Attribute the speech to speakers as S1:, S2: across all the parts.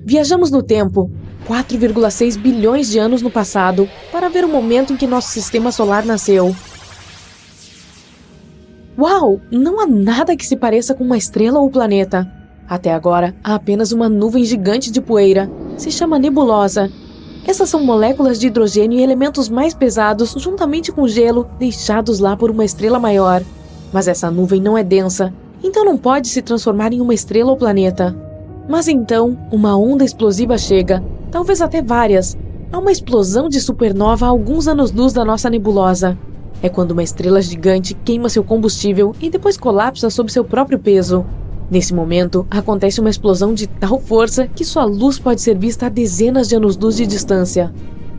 S1: Viajamos no tempo, 4,6 bilhões de anos no passado, para ver o momento em que nosso sistema solar nasceu. Uau! Não há nada que se pareça com uma estrela ou planeta. Até agora, há apenas uma nuvem gigante de poeira. Se chama nebulosa. Essas são moléculas de hidrogênio e elementos mais pesados, juntamente com gelo, deixados lá por uma estrela maior. Mas essa nuvem não é densa, então não pode se transformar em uma estrela ou planeta. Mas então, uma onda explosiva chega, talvez até várias. Há uma explosão de supernova a alguns anos-luz da nossa nebulosa. É quando uma estrela gigante queima seu combustível e depois colapsa sob seu próprio peso. Nesse momento, acontece uma explosão de tal força que sua luz pode ser vista a dezenas de anos-luz de distância.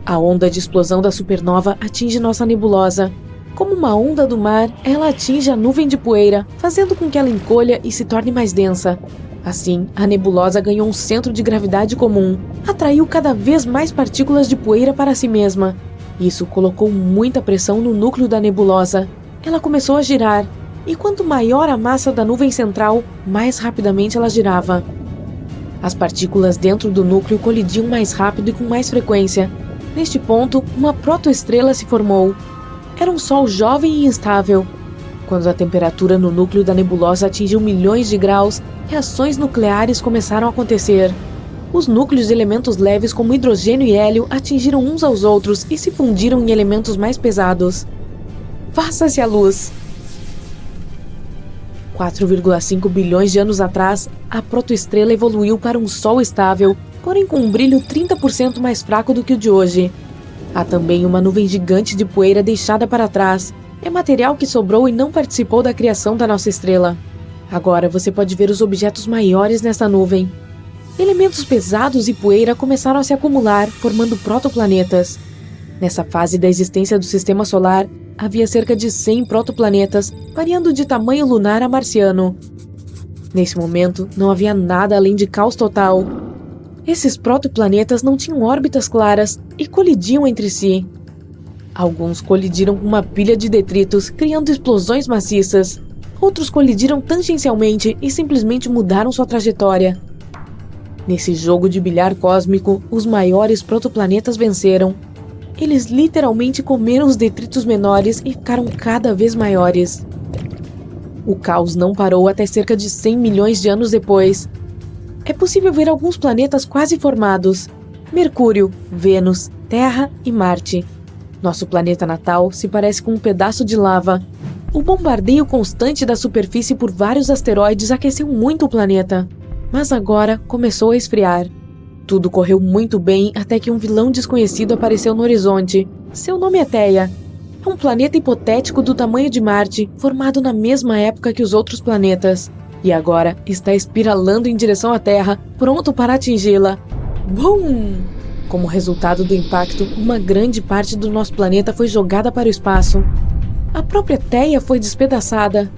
S1: A onda de explosão da supernova atinge nossa nebulosa. Como uma onda do mar, ela atinge a nuvem de poeira, fazendo com que ela encolha e se torne mais densa. Assim, a nebulosa ganhou um centro de gravidade comum, atraiu cada vez mais partículas de poeira para si mesma. Isso colocou muita pressão no núcleo da nebulosa. Ela começou a girar, e quanto maior a massa da nuvem central, mais rapidamente ela girava. As partículas dentro do núcleo colidiam mais rápido e com mais frequência. Neste ponto, uma protoestrela se formou. Era um sol jovem e instável. Quando a temperatura no núcleo da nebulosa atingiu milhões de graus, reações nucleares começaram a acontecer. Os núcleos de elementos leves como hidrogênio e hélio atingiram uns aos outros e se fundiram em elementos mais pesados. Faça-se a luz! 4,5 bilhões de anos atrás, a protoestrela evoluiu para um Sol estável, porém com um brilho 30% mais fraco do que o de hoje. Há também uma nuvem gigante de poeira deixada para trás. É material que sobrou e não participou da criação da nossa estrela. Agora você pode ver os objetos maiores nessa nuvem. Elementos pesados e poeira começaram a se acumular, formando protoplanetas. Nessa fase da existência do Sistema Solar, havia cerca de 100 protoplanetas, variando de tamanho lunar a marciano. Nesse momento, não havia nada além de caos total. Esses protoplanetas não tinham órbitas claras e colidiam entre si. Alguns colidiram com uma pilha de detritos, criando explosões maciças. Outros colidiram tangencialmente e simplesmente mudaram sua trajetória. Nesse jogo de bilhar cósmico, os maiores protoplanetas venceram. Eles literalmente comeram os detritos menores e ficaram cada vez maiores. O caos não parou até cerca de 100 milhões de anos depois. É possível ver alguns planetas quase formados: Mercúrio, Vênus, Terra e Marte. Nosso planeta natal se parece com um pedaço de lava. O bombardeio constante da superfície por vários asteroides aqueceu muito o planeta. Mas agora começou a esfriar. Tudo correu muito bem até que um vilão desconhecido apareceu no horizonte. Seu nome é Theia. É um planeta hipotético do tamanho de Marte, formado na mesma época que os outros planetas. E agora está espiralando em direção à Terra, pronto para atingi-la. Bum! Como resultado do impacto, uma grande parte do nosso planeta foi jogada para o espaço. A própria Theia foi despedaçada.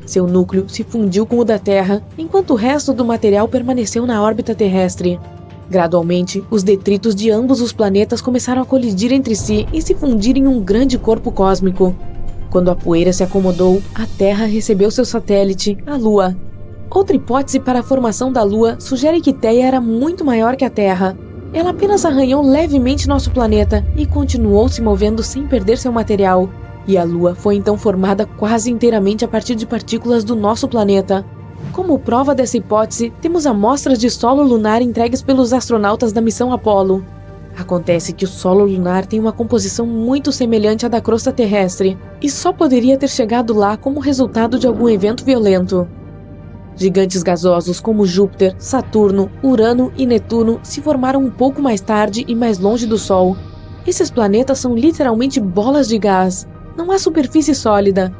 S1: Seu núcleo se fundiu com o da Terra, enquanto o resto do material permaneceu na órbita terrestre. Gradualmente, os detritos de ambos os planetas começaram a colidir entre si e se fundir em um grande corpo cósmico. Quando a poeira se acomodou, a Terra recebeu seu satélite, a Lua. Outra hipótese para a formação da Lua sugere que Theia era muito maior que a Terra. Ela apenas arranhou levemente nosso planeta e continuou se movendo sem perder seu material. E a Lua foi então formada quase inteiramente a partir de partículas do nosso planeta. Como prova dessa hipótese, temos amostras de solo lunar entregues pelos astronautas da missão Apollo. Acontece que o solo lunar tem uma composição muito semelhante à da crosta terrestre, e só poderia ter chegado lá como resultado de algum evento violento. Gigantes gasosos como Júpiter, Saturno, Urano e Netuno se formaram um pouco mais tarde e mais longe do Sol. Esses planetas são literalmente bolas de gás. Não há superfície sólida.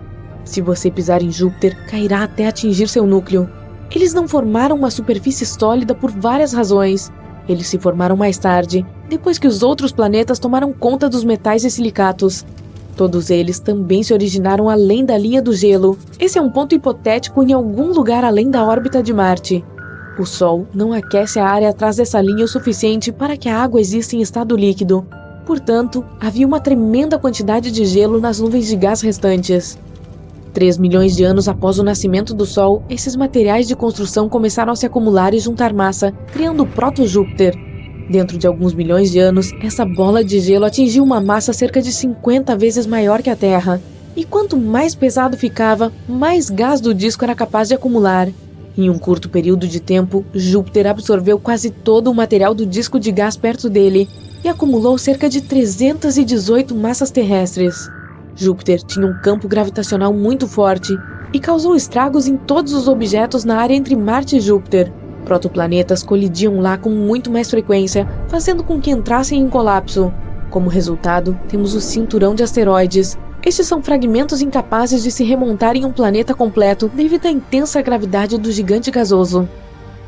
S1: Se você pisar em Júpiter, cairá até atingir seu núcleo. Eles não formaram uma superfície sólida por várias razões. Eles se formaram mais tarde, depois que os outros planetas tomaram conta dos metais e silicatos. Todos eles também se originaram além da linha do gelo. Esse é um ponto hipotético em algum lugar além da órbita de Marte. O Sol não aquece a área atrás dessa linha o suficiente para que a água exista em estado líquido. Portanto, havia uma tremenda quantidade de gelo nas nuvens de gás restantes. 3 milhões de anos após o nascimento do Sol, esses materiais de construção começaram a se acumular e juntar massa, criando o proto-Júpiter. Dentro de alguns milhões de anos, essa bola de gelo atingiu uma massa cerca de 50 vezes maior que a Terra. E quanto mais pesado ficava, mais gás do disco era capaz de acumular. Em um curto período de tempo, Júpiter absorveu quase todo o material do disco de gás perto dele e acumulou cerca de 318 massas terrestres. Júpiter tinha um campo gravitacional muito forte e causou estragos em todos os objetos na área entre Marte e Júpiter. Protoplanetas colidiam lá com muito mais frequência, fazendo com que entrassem em colapso. Como resultado, temos o cinturão de asteroides. Estes são fragmentos incapazes de se remontar em um planeta completo devido à intensa gravidade do gigante gasoso.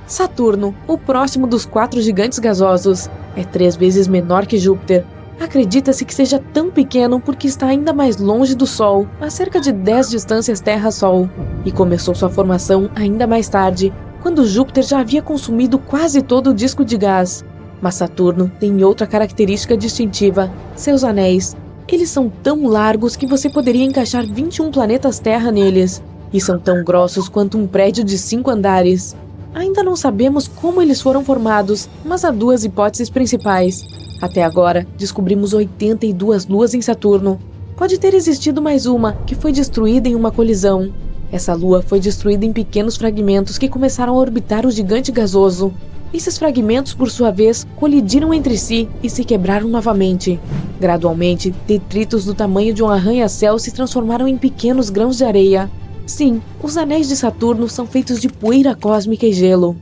S1: Saturno, o próximo dos 4 gigantes gasosos, é 3 vezes menor que Júpiter. Acredita-se que seja tão pequeno porque está ainda mais longe do Sol, a cerca de 10 distâncias Terra-Sol, e começou sua formação ainda mais tarde, quando Júpiter já havia consumido quase todo o disco de gás. Mas Saturno tem outra característica distintiva: seus anéis. Eles são tão largos que você poderia encaixar 21 planetas Terra neles, e são tão grossos quanto um prédio de 5 andares. Ainda não sabemos como eles foram formados, mas há 2 hipóteses principais. Até agora, descobrimos 82 luas em Saturno. Pode ter existido mais uma, que foi destruída em uma colisão. Essa lua foi destruída em pequenos fragmentos que começaram a orbitar o gigante gasoso. Esses fragmentos, por sua vez, colidiram entre si e se quebraram novamente. Gradualmente, detritos do tamanho de um arranha-céu se transformaram em pequenos grãos de areia. Sim, os anéis de Saturno são feitos de poeira cósmica e gelo.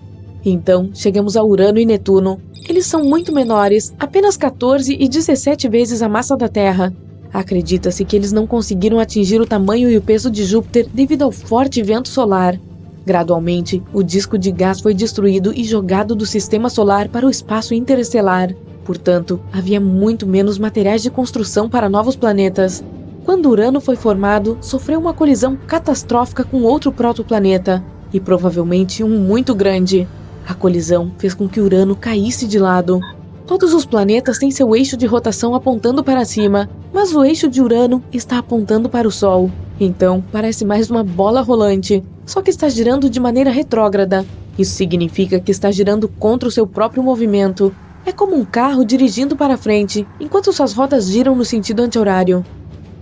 S1: Então, chegamos a Urano e Netuno. Eles são muito menores, apenas 14 e 17 vezes a massa da Terra. Acredita-se que eles não conseguiram atingir o tamanho e o peso de Júpiter devido ao forte vento solar. Gradualmente, o disco de gás foi destruído e jogado do sistema solar para o espaço interestelar. Portanto, havia muito menos materiais de construção para novos planetas. Quando Urano foi formado, sofreu uma colisão catastrófica com outro protoplaneta, e provavelmente um muito grande. A colisão fez com que Urano caísse de lado. Todos os planetas têm seu eixo de rotação apontando para cima, mas o eixo de Urano está apontando para o Sol. Então, parece mais uma bola rolante, só que está girando de maneira retrógrada. Isso significa que está girando contra o seu próprio movimento. É como um carro dirigindo para frente, enquanto suas rodas giram no sentido anti-horário.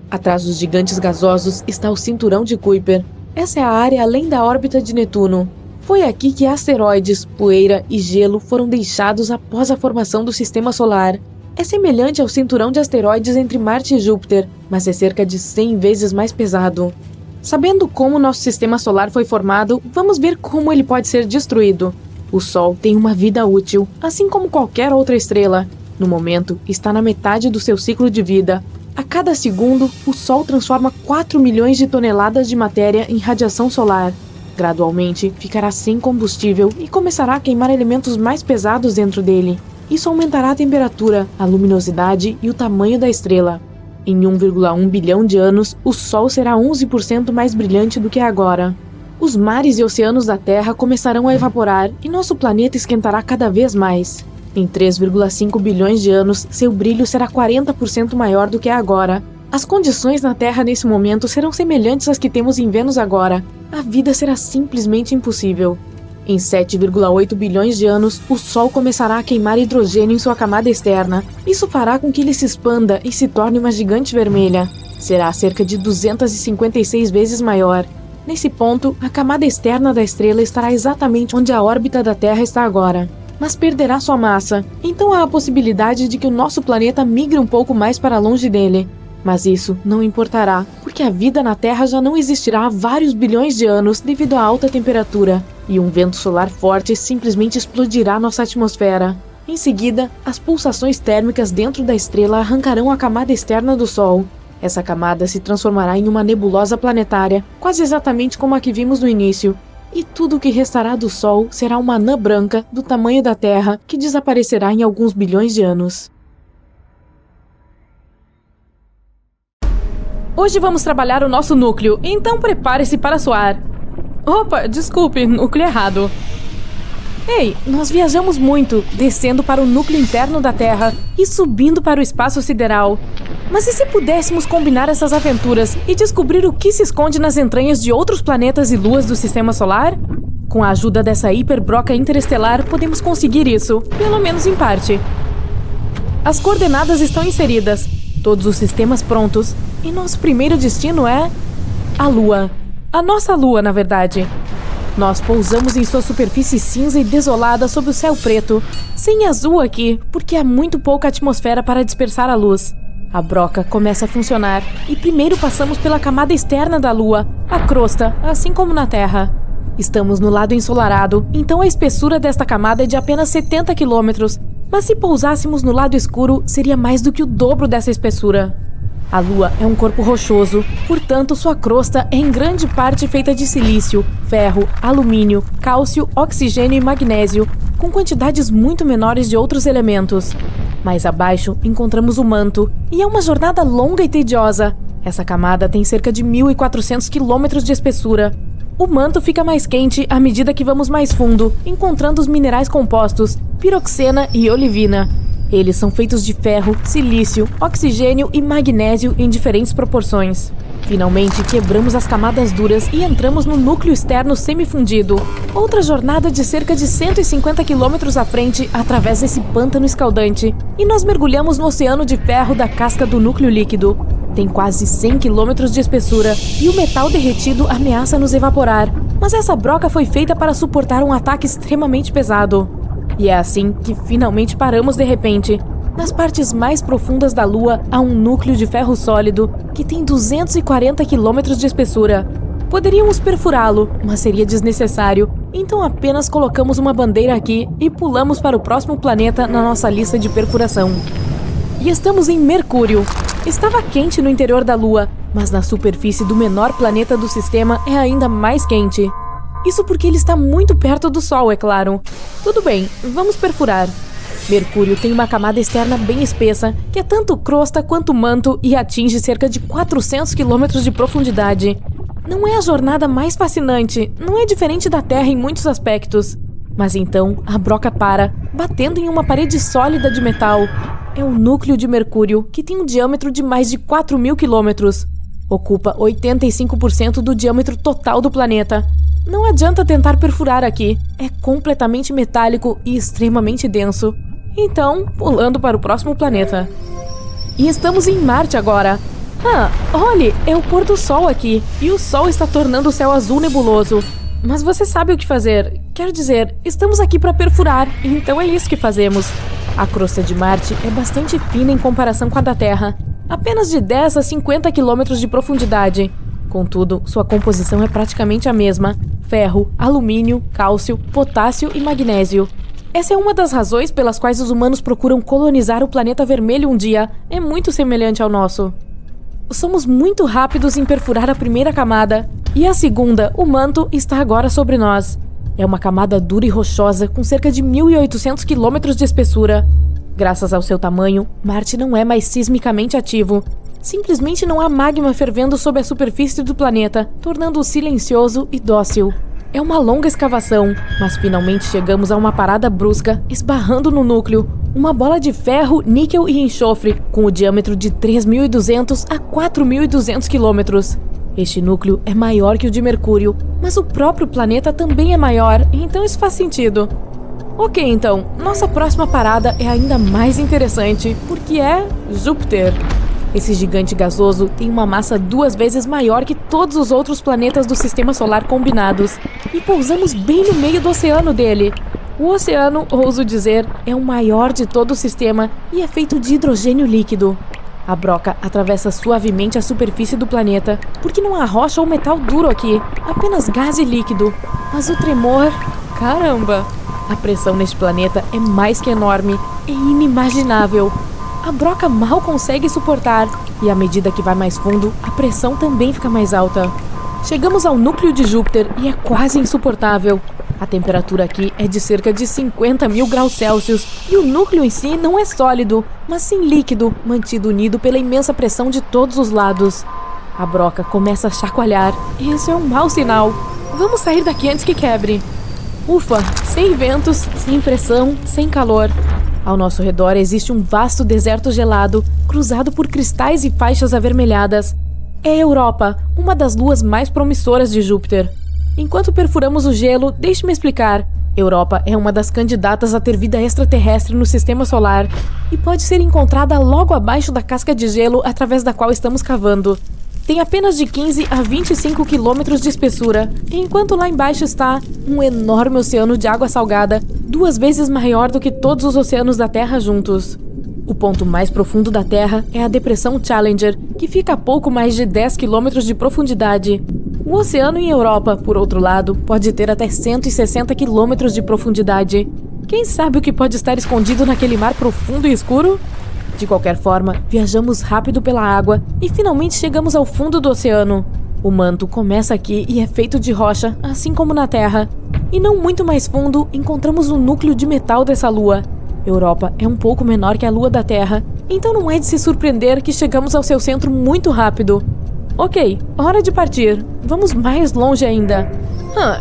S1: Atrás dos gigantes gasosos está o cinturão de Kuiper. Essa é a área além da órbita de Netuno. Foi aqui que asteroides, poeira e gelo foram deixados após a formação do sistema solar. É semelhante ao cinturão de asteroides entre Marte e Júpiter, mas é cerca de 100 vezes mais pesado. Sabendo como nosso sistema solar foi formado, vamos ver como ele pode ser destruído. O Sol tem uma vida útil, assim como qualquer outra estrela. No momento, está na metade do seu ciclo de vida. A cada segundo, o Sol transforma 4 milhões de toneladas de matéria em radiação solar. Gradualmente, ficará sem combustível e começará a queimar elementos mais pesados dentro dele. Isso aumentará a temperatura, a luminosidade e o tamanho da estrela. Em 1,1 bilhão de anos, o Sol será 11% mais brilhante do que é agora. Os mares e oceanos da Terra começarão a evaporar e nosso planeta esquentará cada vez mais. Em 3,5 bilhões de anos, seu brilho será 40% maior do que é agora. As condições na Terra nesse momento serão semelhantes às que temos em Vênus agora. A vida será simplesmente impossível. Em 7,8 bilhões de anos, o Sol começará a queimar hidrogênio em sua camada externa. Isso fará com que ele se expanda e se torne uma gigante vermelha. Será cerca de 256 vezes maior. Nesse ponto, a camada externa da estrela estará exatamente onde a órbita da Terra está agora. Mas perderá sua massa, então há a possibilidade de que o nosso planeta migre um pouco mais para longe dele. Mas isso não importará, porque a vida na Terra já não existirá há vários bilhões de anos devido à alta temperatura, e um vento solar forte simplesmente explodirá nossa atmosfera. Em seguida, as pulsações térmicas dentro da estrela arrancarão a camada externa do Sol. Essa camada se transformará em uma nebulosa planetária, quase exatamente como a que vimos no início. E tudo o que restará do Sol será uma anã branca do tamanho da Terra, que desaparecerá em alguns bilhões de anos. Hoje vamos trabalhar o nosso núcleo, então prepare-se para suar. Opa, desculpe, núcleo errado. Ei, nós viajamos muito, descendo para o núcleo interno da Terra e subindo para o espaço sideral. Mas e se pudéssemos combinar essas aventuras e descobrir o que se esconde nas entranhas de outros planetas e luas do Sistema Solar? Com a ajuda dessa hiperbroca interestelar, podemos conseguir isso, pelo menos em parte. As coordenadas estão inseridas, todos os sistemas prontos, e nosso primeiro destino é a Lua. A nossa Lua, na verdade. Nós pousamos em sua superfície cinza e desolada sob o céu preto, sem azul aqui, porque há muito pouca atmosfera para dispersar a luz. A broca começa a funcionar e primeiro passamos pela camada externa da Lua, a crosta, assim como na Terra. Estamos no lado ensolarado, então a espessura desta camada é de apenas 70 quilômetros, mas se pousássemos no lado escuro, seria mais do que o dobro dessa espessura. A Lua é um corpo rochoso, portanto sua crosta é em grande parte feita de silício, ferro, alumínio, cálcio, oxigênio e magnésio, com quantidades muito menores de outros elementos. Mais abaixo, encontramos o manto, e é uma jornada longa e tediosa. Essa camada tem cerca de 1.400 quilômetros de espessura. O manto fica mais quente à medida que vamos mais fundo, encontrando os minerais compostos, piroxena e olivina. Eles são feitos de ferro, silício, oxigênio e magnésio em diferentes proporções. Finalmente, quebramos as camadas duras e entramos no núcleo externo semifundido. Outra jornada de cerca de 150 quilômetros à frente através desse pântano escaldante. E nós mergulhamos no oceano de ferro da casca do núcleo líquido. Tem quase 100 quilômetros de espessura e o metal derretido ameaça nos evaporar. Mas essa broca foi feita para suportar um ataque extremamente pesado. E é assim que finalmente paramos de repente. Nas partes mais profundas da Lua há um núcleo de ferro sólido que tem 240 quilômetros de espessura. Poderíamos perfurá-lo, mas seria desnecessário, então apenas colocamos uma bandeira aqui e pulamos para o próximo planeta na nossa lista de perfuração. E estamos em Mercúrio. Estava quente no interior da Lua, mas na superfície do menor planeta do sistema é ainda mais quente. Isso porque ele está muito perto do Sol, é claro. Tudo bem, vamos perfurar. Mercúrio tem uma camada externa bem espessa, que é tanto crosta quanto manto e atinge cerca de 400 quilômetros de profundidade. Não é a jornada mais fascinante, não é diferente da Terra em muitos aspectos. Mas então, a broca para, batendo em uma parede sólida de metal. É o núcleo de Mercúrio, que tem um diâmetro de mais de 4.000 quilômetros. Ocupa 85% do diâmetro total do planeta. Não adianta tentar perfurar aqui, é completamente metálico e extremamente denso. Então, pulando para o próximo planeta. E estamos em Marte agora. Olhe, é o pôr do sol aqui, e o sol está tornando o céu azul nebuloso. Mas você sabe o que fazer. Quero dizer, estamos aqui para perfurar, então é isso que fazemos. A crosta de Marte é bastante fina em comparação com a da Terra. Apenas de 10 a 50 quilômetros de profundidade. Contudo, sua composição é praticamente a mesma. Ferro, alumínio, cálcio, potássio e magnésio. Essa é uma das razões pelas quais os humanos procuram colonizar o planeta vermelho um dia. É muito semelhante ao nosso. Somos muito rápidos em perfurar a primeira camada. E a segunda, o manto, está agora sobre nós. É uma camada dura e rochosa com cerca de 1.800 quilômetros de espessura. Graças ao seu tamanho, Marte não é mais sismicamente ativo. Simplesmente não há magma fervendo sob a superfície do planeta, tornando-o silencioso e dócil. É uma longa escavação, mas finalmente chegamos a uma parada brusca, esbarrando no núcleo, uma bola de ferro, níquel e enxofre, com o diâmetro de 3.200 a 4.200 quilômetros. Este núcleo é maior que o de Mercúrio, mas o próprio planeta também é maior, então isso faz sentido. Ok, então, nossa próxima parada é ainda mais interessante, porque é Júpiter. Esse gigante gasoso tem uma massa 2 vezes maior que todos os outros planetas do Sistema Solar combinados. E pousamos bem no meio do oceano dele. O oceano, ouso dizer, é o maior de todo o sistema e é feito de hidrogênio líquido. A broca atravessa suavemente a superfície do planeta, porque não há rocha ou metal duro aqui, apenas gás e líquido. Mas o tremor... Caramba! A pressão neste planeta é mais que enorme, é inimaginável. A broca mal consegue suportar, e à medida que vai mais fundo, a pressão também fica mais alta. Chegamos ao núcleo de Júpiter e é quase insuportável. A temperatura aqui é de cerca de 50.000 graus Celsius, e o núcleo em si não é sólido, mas sim líquido, mantido unido pela imensa pressão de todos os lados. A broca começa a chacoalhar, e isso é um mau sinal. Vamos sair daqui antes que quebre. Ufa, sem ventos, sem pressão, sem calor. Ao nosso redor existe um vasto deserto gelado, cruzado por cristais e faixas avermelhadas. É a Europa, uma das luas mais promissoras de Júpiter. Enquanto perfuramos o gelo, deixe-me explicar. Europa é uma das candidatas a ter vida extraterrestre no sistema solar e pode ser encontrada logo abaixo da casca de gelo através da qual estamos cavando. Tem apenas de 15 a 25 quilômetros de espessura, enquanto lá embaixo está um enorme oceano de água salgada, 2 vezes maior do que todos os oceanos da Terra juntos. O ponto mais profundo da Terra é a Depressão Challenger, que fica a pouco mais de 10 quilômetros de profundidade. O oceano em Europa, por outro lado, pode ter até 160 quilômetros de profundidade. Quem sabe o que pode estar escondido naquele mar profundo e escuro? De qualquer forma, viajamos rápido pela água e finalmente chegamos ao fundo do oceano. O manto começa aqui e é feito de rocha, assim como na Terra. E não muito mais fundo, encontramos o núcleo de metal dessa lua. Europa é um pouco menor que a lua da Terra, então não é de se surpreender que chegamos ao seu centro muito rápido. Ok, hora de partir. Vamos mais longe ainda.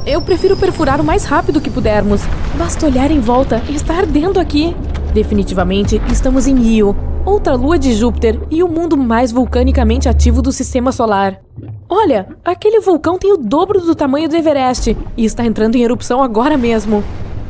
S1: Eu prefiro perfurar o mais rápido que pudermos. Basta olhar em volta, está ardendo aqui. Definitivamente, estamos em Io, outra lua de Júpiter e o mundo mais vulcanicamente ativo do sistema solar. Olha, aquele vulcão tem o dobro do tamanho do Everest e está entrando em erupção agora mesmo.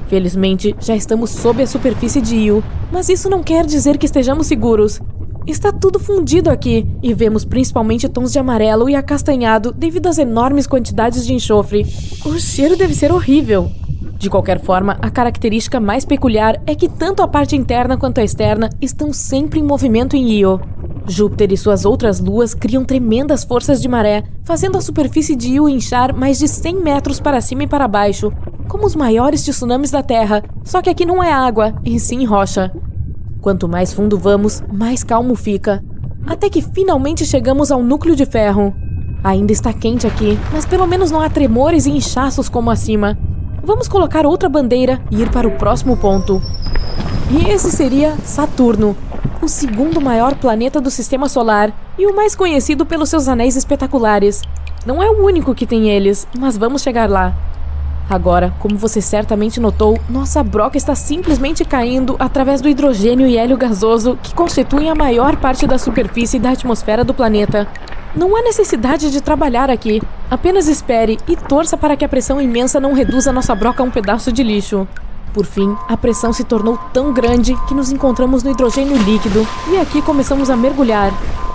S1: Felizmente, já estamos sob a superfície de Io, mas isso não quer dizer que estejamos seguros. Está tudo fundido aqui e vemos principalmente tons de amarelo e acastanhado devido às enormes quantidades de enxofre. O cheiro deve ser horrível. De qualquer forma, a característica mais peculiar é que tanto a parte interna quanto a externa estão sempre em movimento em Io. Júpiter e suas outras luas criam tremendas forças de maré, fazendo a superfície de Io inchar mais de 100 metros para cima e para baixo, como os maiores tsunamis da Terra, só que aqui não é água, e sim rocha. Quanto mais fundo vamos, mais calmo fica, até que finalmente chegamos ao núcleo de ferro. Ainda está quente aqui, mas pelo menos não há tremores e inchaços como acima. Vamos colocar outra bandeira e ir para o próximo ponto. E esse seria Saturno, o segundo maior planeta do sistema solar e o mais conhecido pelos seus anéis espetaculares. Não é o único que tem eles, mas vamos chegar lá. Agora, como você certamente notou, nossa broca está simplesmente caindo através do hidrogênio e hélio gasoso que constituem a maior parte da superfície da atmosfera do planeta. Não há necessidade de trabalhar aqui. Apenas espere e torça para que a pressão imensa não reduza nossa broca a um pedaço de lixo. Por fim, a pressão se tornou tão grande que nos encontramos no hidrogênio líquido e aqui começamos a mergulhar.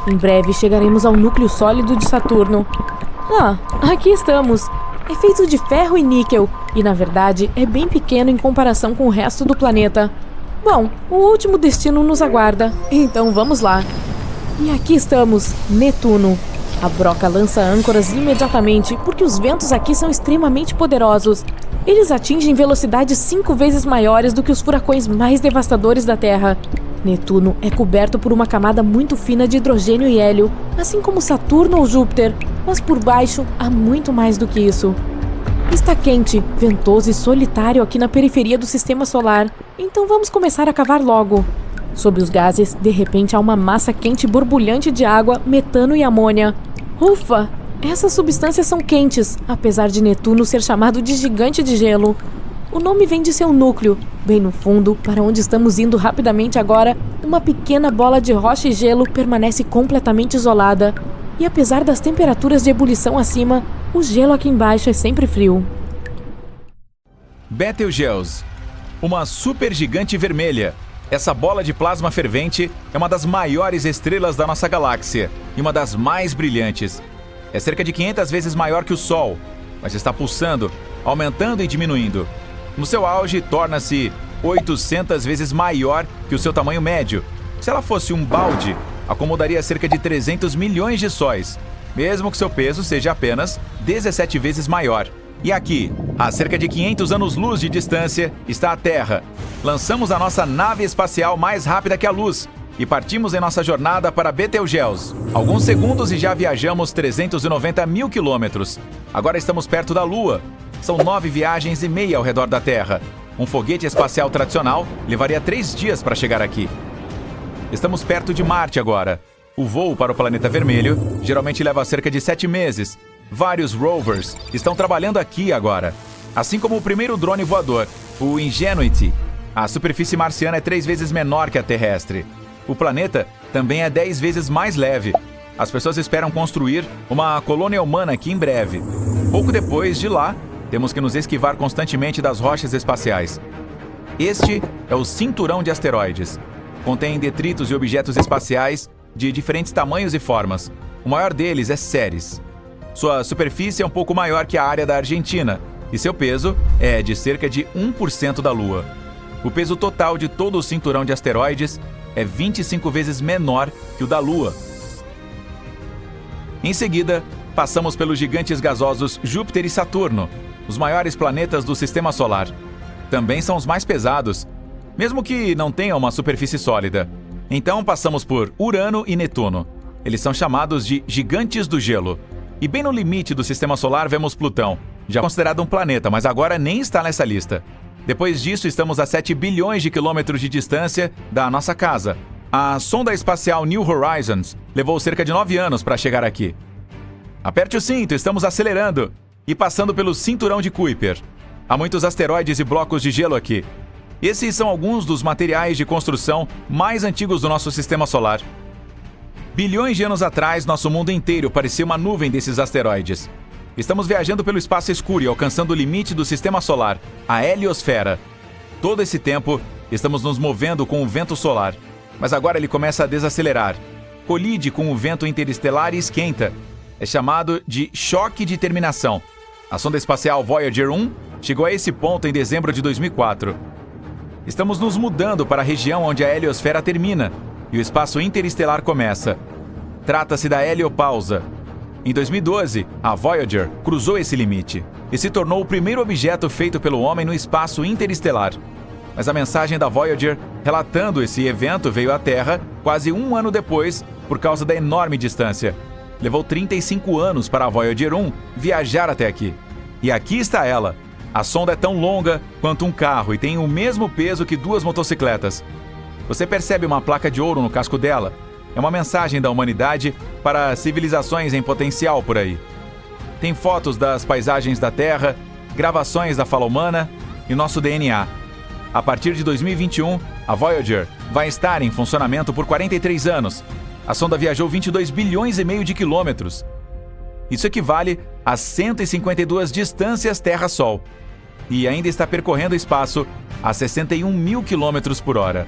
S1: Em breve chegaremos ao núcleo sólido de Saturno. Aqui estamos. É feito de ferro e níquel e, na verdade, é bem pequeno em comparação com o resto do planeta. Bom, o último destino nos aguarda, então vamos lá. E aqui estamos, Netuno. A broca lança âncoras imediatamente porque os ventos aqui são extremamente poderosos. Eles atingem velocidades 5 vezes maiores do que os furacões mais devastadores da Terra. Netuno é coberto por uma camada muito fina de hidrogênio e hélio, assim como Saturno ou Júpiter, mas por baixo há muito mais do que isso. Está quente, ventoso e solitário aqui na periferia do sistema solar, então vamos começar a cavar logo. Sob os gases, de repente há uma massa quente borbulhante de água, metano e amônia. Ufa! Essas substâncias são quentes, apesar de Netuno ser chamado de gigante de gelo. O nome vem de seu núcleo. Bem no fundo, para onde estamos indo rapidamente agora, uma pequena bola de rocha e gelo permanece completamente isolada. E apesar das temperaturas de ebulição acima, o gelo aqui embaixo é sempre frio.
S2: Betelgeuse, uma supergigante vermelha. Essa bola de plasma fervente é uma das maiores estrelas da nossa galáxia e uma das mais brilhantes. É cerca de 500 vezes maior que o Sol, mas está pulsando, aumentando e diminuindo. No seu auge, torna-se 800 vezes maior que o seu tamanho médio. Se ela fosse um balde, acomodaria cerca de 300 milhões de sóis, mesmo que seu peso seja apenas 17 vezes maior. E aqui, a cerca de 500 anos-luz de distância, está a Terra. Lançamos a nossa nave espacial mais rápida que a luz e partimos em nossa jornada para Betelgeuse. Alguns segundos e já viajamos 390 mil quilômetros. Agora estamos perto da Lua. São 9 viagens e meia ao redor da Terra. Um foguete espacial tradicional levaria 3 dias para chegar aqui. Estamos perto de Marte agora. O voo para o planeta vermelho geralmente leva cerca de 7 meses. Vários rovers estão trabalhando aqui agora. Assim como o primeiro drone voador, o Ingenuity. A superfície marciana é 3 vezes menor que a terrestre. O planeta também é 10 vezes mais leve. As pessoas esperam construir uma colônia humana aqui em breve. Pouco depois de lá, temos que nos esquivar constantemente das rochas espaciais. Este é o cinturão de asteroides. Contém detritos e objetos espaciais de diferentes tamanhos e formas. O maior deles é Ceres. Sua superfície é um pouco maior que a área da Argentina e seu peso é de cerca de 1% da Lua. O peso total de todo o cinturão de asteroides é 25 vezes menor que o da Lua. Em seguida, passamos pelos gigantes gasosos Júpiter e Saturno, os maiores planetas do Sistema Solar. Também são os mais pesados, mesmo que não tenham uma superfície sólida. Então passamos por Urano e Netuno. Eles são chamados de gigantes do gelo. E bem no limite do Sistema Solar vemos Plutão, já considerado um planeta, mas agora nem está nessa lista. Depois disso, estamos a 7 bilhões de quilômetros de distância da nossa casa. A sonda espacial New Horizons levou cerca de 9 anos para chegar aqui. Aperte o cinto, estamos acelerando e passando pelo cinturão de Kuiper. Há muitos asteroides e blocos de gelo aqui. Esses são alguns dos materiais de construção mais antigos do nosso Sistema Solar. Bilhões de anos atrás, nosso mundo inteiro parecia uma nuvem desses asteroides. Estamos viajando pelo espaço escuro e alcançando o limite do Sistema Solar, a heliosfera. Todo esse tempo, estamos nos movendo com o vento solar, mas agora ele começa a desacelerar. Colide com o vento interestelar e esquenta. É chamado de choque de terminação. A sonda espacial Voyager 1 chegou a esse ponto em dezembro de 2004. Estamos nos mudando para a região onde a heliosfera termina e o espaço interestelar começa. Trata-se da heliopausa. Em 2012, a Voyager cruzou esse limite e se tornou o primeiro objeto feito pelo homem no espaço interestelar. Mas a mensagem da Voyager relatando esse evento veio à Terra quase um ano depois por causa da enorme distância. Levou 35 anos para a Voyager 1 viajar até aqui. E aqui está ela. A sonda é tão longa quanto um carro e tem o mesmo peso que 2 motocicletas. Você percebe uma placa de ouro no casco dela? É uma mensagem da humanidade para civilizações em potencial por aí. Tem fotos das paisagens da Terra, gravações da fala humana e nosso DNA. A partir de 2021, a Voyager vai estar em funcionamento por 43 anos. A sonda viajou 22 bilhões e meio de quilômetros. Isso equivale a 152 distâncias Terra-Sol. E ainda está percorrendo o espaço a 61 mil quilômetros por hora.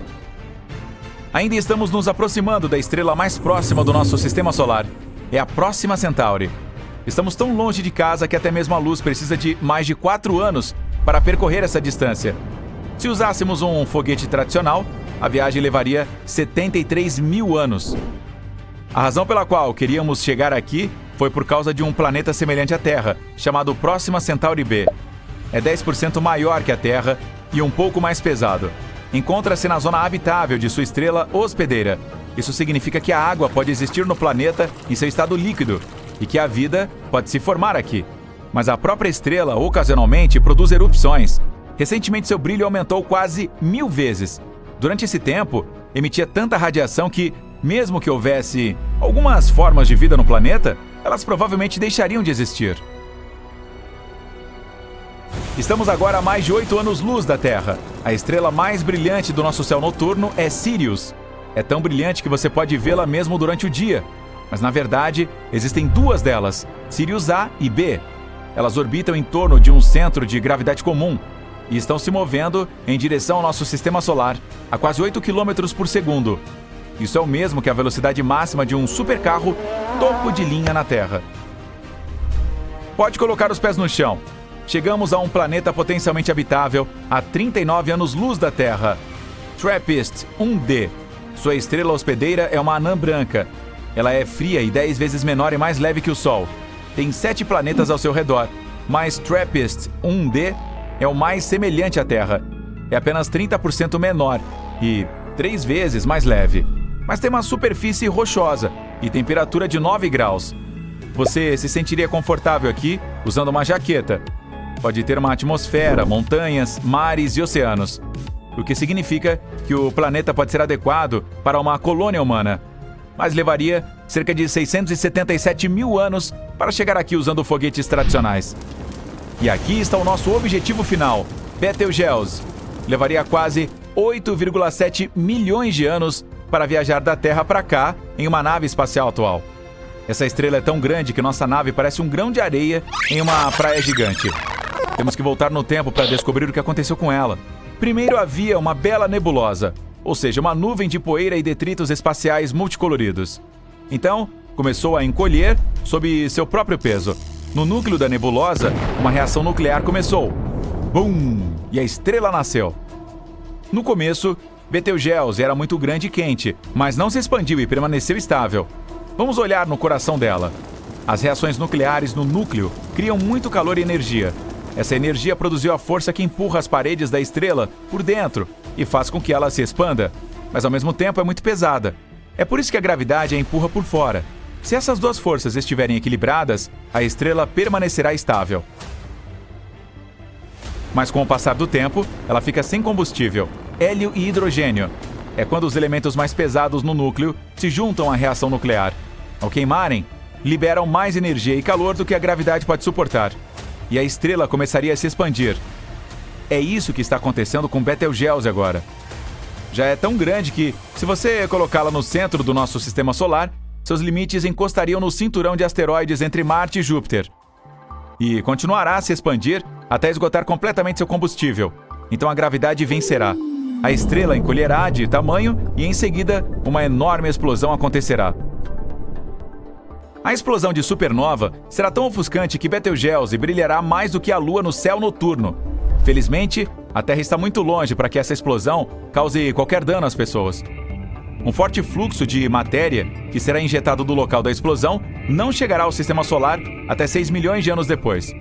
S2: Ainda estamos nos aproximando da estrela mais próxima do nosso Sistema Solar. É a Próxima Centauri. Estamos tão longe de casa que até mesmo a luz precisa de mais de 4 anos para percorrer essa distância. Se usássemos um foguete tradicional, a viagem levaria 73 mil anos. A razão pela qual queríamos chegar aqui foi por causa de um planeta semelhante à Terra, chamado Próxima Centauri b. É 10% maior que a Terra e um pouco mais pesado. Encontra-se na zona habitável de sua estrela hospedeira. Isso significa que a água pode existir no planeta em seu estado líquido e que a vida pode se formar aqui. Mas a própria estrela, ocasionalmente, produz erupções. Recentemente, seu brilho aumentou quase 1000 vezes. Durante esse tempo, emitia tanta radiação que, mesmo que houvesse algumas formas de vida no planeta, elas provavelmente deixariam de existir. Estamos agora a mais de 8 anos-luz da Terra. A estrela mais brilhante do nosso céu noturno é Sirius. É tão brilhante que você pode vê-la mesmo durante o dia. Mas, na verdade, existem 2 delas, Sirius A e B. Elas orbitam em torno de um centro de gravidade comum e estão se movendo em direção ao nosso Sistema Solar a quase 8 km por segundo. Isso é o mesmo que a velocidade máxima de um supercarro topo de linha na Terra. Pode colocar os pés no chão. Chegamos a um planeta potencialmente habitável a 39 anos-luz da Terra. TRAPPIST-1d. Sua estrela hospedeira é uma anã branca. Ela é fria e 10 vezes menor e mais leve que o Sol. Tem 7 planetas ao seu redor, mas TRAPPIST-1d é o mais semelhante à Terra. É apenas 30% menor e 3 vezes mais leve. Mas tem uma superfície rochosa e temperatura de 9 graus. Você se sentiria confortável aqui usando uma jaqueta. Pode ter uma atmosfera, montanhas, mares e oceanos. O que significa que o planeta pode ser adequado para uma colônia humana. Mas levaria cerca de 677 mil anos para chegar aqui usando foguetes tradicionais. E aqui está o nosso objetivo final, Betelgeuse. levaria quase 8,7 milhões de anos para viajar da Terra para cá em uma nave espacial atual. Essa estrela é tão grande que nossa nave parece um grão de areia em uma praia gigante. Temos que voltar no tempo para descobrir o que aconteceu com ela. Primeiro havia uma bela nebulosa, ou seja, uma nuvem de poeira e detritos espaciais multicoloridos. Então, começou a encolher sob seu próprio peso. No núcleo da nebulosa, uma reação nuclear começou. Bum! E a estrela nasceu. No começo, Betelgeuse era muito grande e quente, mas não se expandiu e permaneceu estável. Vamos olhar no coração dela. As reações nucleares no núcleo criam muito calor e energia. Essa energia produziu a força que empurra as paredes da estrela por dentro e faz com que ela se expanda, mas ao mesmo tempo é muito pesada. É por isso que a gravidade a empurra por fora. Se essas duas forças estiverem equilibradas, a estrela permanecerá estável. Mas com o passar do tempo, ela fica sem combustível, hélio e hidrogênio. É quando os elementos mais pesados no núcleo se juntam à reação nuclear. Ao queimarem, liberam mais energia e calor do que a gravidade pode suportar. E a estrela começaria a se expandir. É isso que está acontecendo com Betelgeuse agora. Já é tão grande que, se você colocá-la no centro do nosso sistema solar, seus limites encostariam no cinturão de asteroides entre Marte e Júpiter. E continuará a se expandir até esgotar completamente seu combustível. Então a gravidade vencerá. A estrela encolherá de tamanho e, em seguida, uma enorme explosão acontecerá. A explosão de supernova será tão ofuscante que Betelgeuse brilhará mais do que a Lua no céu noturno. Felizmente, a Terra está muito longe para que essa explosão cause qualquer dano às pessoas. Um forte fluxo de matéria que será injetado do local da explosão não chegará ao sistema solar até 6 milhões de anos depois.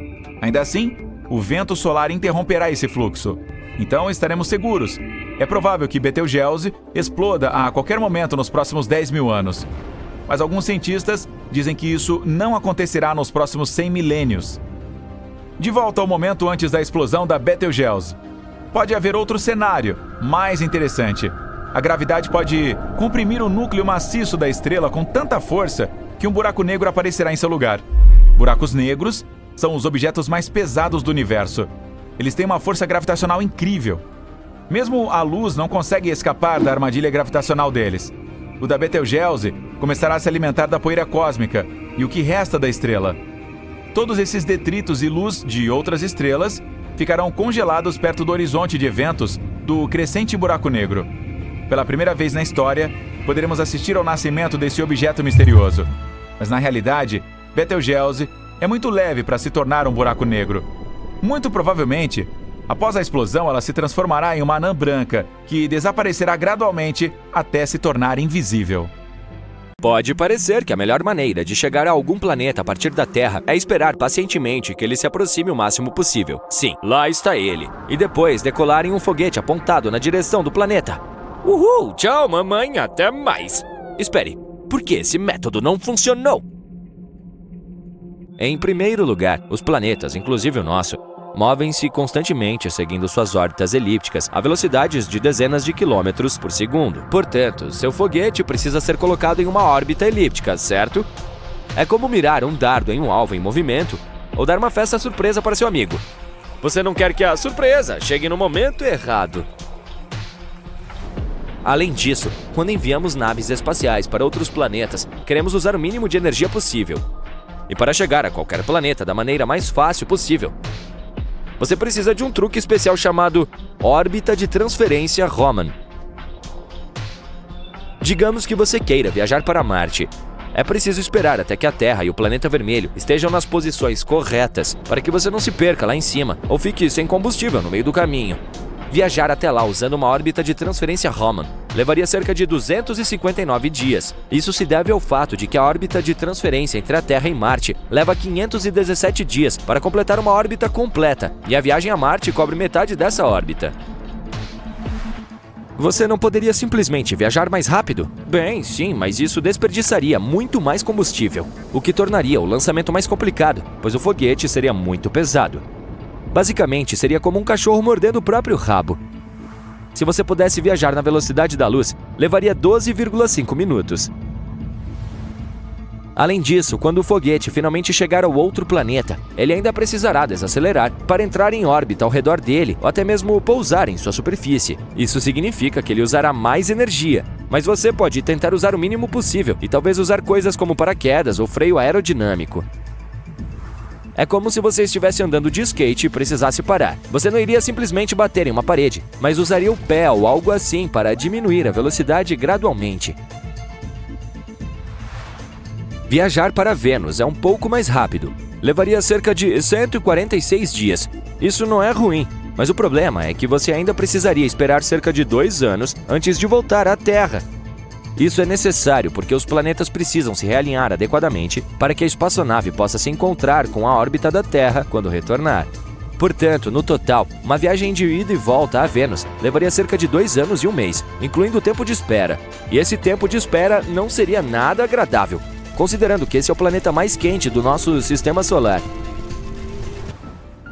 S2: Ainda assim, o vento solar interromperá esse fluxo. Então estaremos seguros. É provável que Betelgeuse exploda a qualquer momento nos próximos 10 mil anos. Mas alguns cientistas dizem que isso não acontecerá nos próximos 100 milênios. De volta ao momento antes da explosão da Betelgeuse. Pode haver outro cenário, mais interessante. A gravidade pode comprimir o núcleo maciço da estrela com tanta força que um buraco negro aparecerá em seu lugar. Buracos negros são os objetos mais pesados do universo. Eles têm uma força gravitacional incrível. Mesmo a luz não consegue escapar da armadilha gravitacional deles. O da Betelgeuse começará a se alimentar da poeira cósmica e o que resta da estrela. Todos esses detritos e luz de outras estrelas ficarão congelados perto do horizonte de eventos do crescente buraco negro. Pela primeira vez na história, poderemos assistir ao nascimento desse objeto misterioso. Mas na realidade, Betelgeuse é muito leve para se tornar um buraco negro. Muito provavelmente, após a explosão, ela se transformará em uma anã branca, que desaparecerá gradualmente até se tornar invisível.
S3: Pode parecer que a melhor maneira de chegar a algum planeta a partir da Terra é esperar pacientemente que ele se aproxime o máximo possível. Sim, lá está ele. E depois decolar em um foguete apontado na direção do planeta. Uhul! Tchau, mamãe! Até mais! Espere, por que esse método não funcionou? Em primeiro lugar, os planetas, inclusive o nosso, movem-se constantemente seguindo suas órbitas elípticas a velocidades de dezenas de quilômetros por segundo. Portanto, seu foguete precisa ser colocado em uma órbita elíptica, certo? É como mirar um dardo em um alvo em movimento ou dar uma festa surpresa para seu amigo. Você não quer que a surpresa chegue no momento errado. Além disso, quando enviamos naves espaciais para outros planetas, queremos usar o mínimo de energia possível. E para chegar a qualquer planeta da maneira mais fácil possível, você precisa de um truque especial chamado órbita de transferência Raman. Digamos que você queira viajar para Marte. É preciso esperar até que a Terra e o planeta vermelho estejam nas posições corretas para que você não se perca lá em cima ou fique sem combustível no meio do caminho. Viajar até lá usando uma órbita de transferência Raman levaria cerca de 259 dias. Isso se deve ao fato de que a órbita de transferência entre a Terra e Marte leva 517 dias para completar uma órbita completa, e a viagem a Marte cobre metade dessa órbita. Você não poderia simplesmente viajar mais rápido? Bem, sim, mas isso desperdiçaria muito mais combustível, o que tornaria o lançamento mais complicado, pois o foguete seria muito pesado. Basicamente, seria como um cachorro mordendo o próprio rabo. Se você pudesse viajar na velocidade da luz, levaria 12,5 minutos. Além disso, quando o foguete finalmente chegar ao outro planeta, ele ainda precisará desacelerar para entrar em órbita ao redor dele ou até mesmo pousar em sua superfície. Isso significa que ele usará mais energia, mas você pode tentar usar o mínimo possível e talvez usar coisas como paraquedas ou freio aerodinâmico. É como se você estivesse andando de skate e precisasse parar. Você não iria simplesmente bater em uma parede, mas usaria o pé ou algo assim para diminuir a velocidade gradualmente. Viajar para Vênus é um pouco mais rápido. Levaria cerca de 146 dias. Isso não é ruim, mas o problema é que você ainda precisaria esperar cerca de 2 anos antes de voltar à Terra. Isso é necessário porque os planetas precisam se realinhar adequadamente para que a espaçonave possa se encontrar com a órbita da Terra quando retornar. Portanto, no total, uma viagem de ida e volta a Vênus levaria cerca de 2 anos e 1 mês, incluindo o tempo de espera. E esse tempo de espera não seria nada agradável, considerando que esse é o planeta mais quente do nosso sistema solar.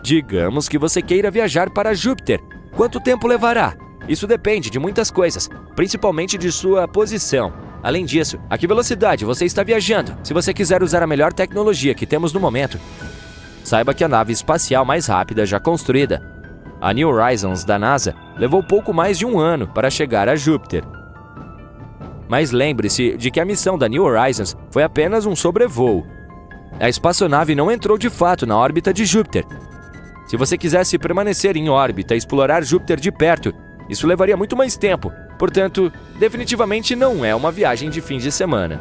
S3: Digamos que você queira viajar para Júpiter. Quanto tempo levará? Isso depende de muitas coisas, principalmente de sua posição. Além disso, a que velocidade você está viajando? Se você quiser usar a melhor tecnologia que temos no momento, saiba que a nave espacial mais rápida já construída, a New Horizons da NASA, levou pouco mais de 1 ano para chegar a Júpiter. Mas lembre-se de que a missão da New Horizons foi apenas um sobrevoo. A espaçonave não entrou de fato na órbita de Júpiter. Se você quisesse permanecer em órbita e explorar Júpiter de perto, isso levaria muito mais tempo. Portanto, definitivamente não é uma viagem de fim de semana.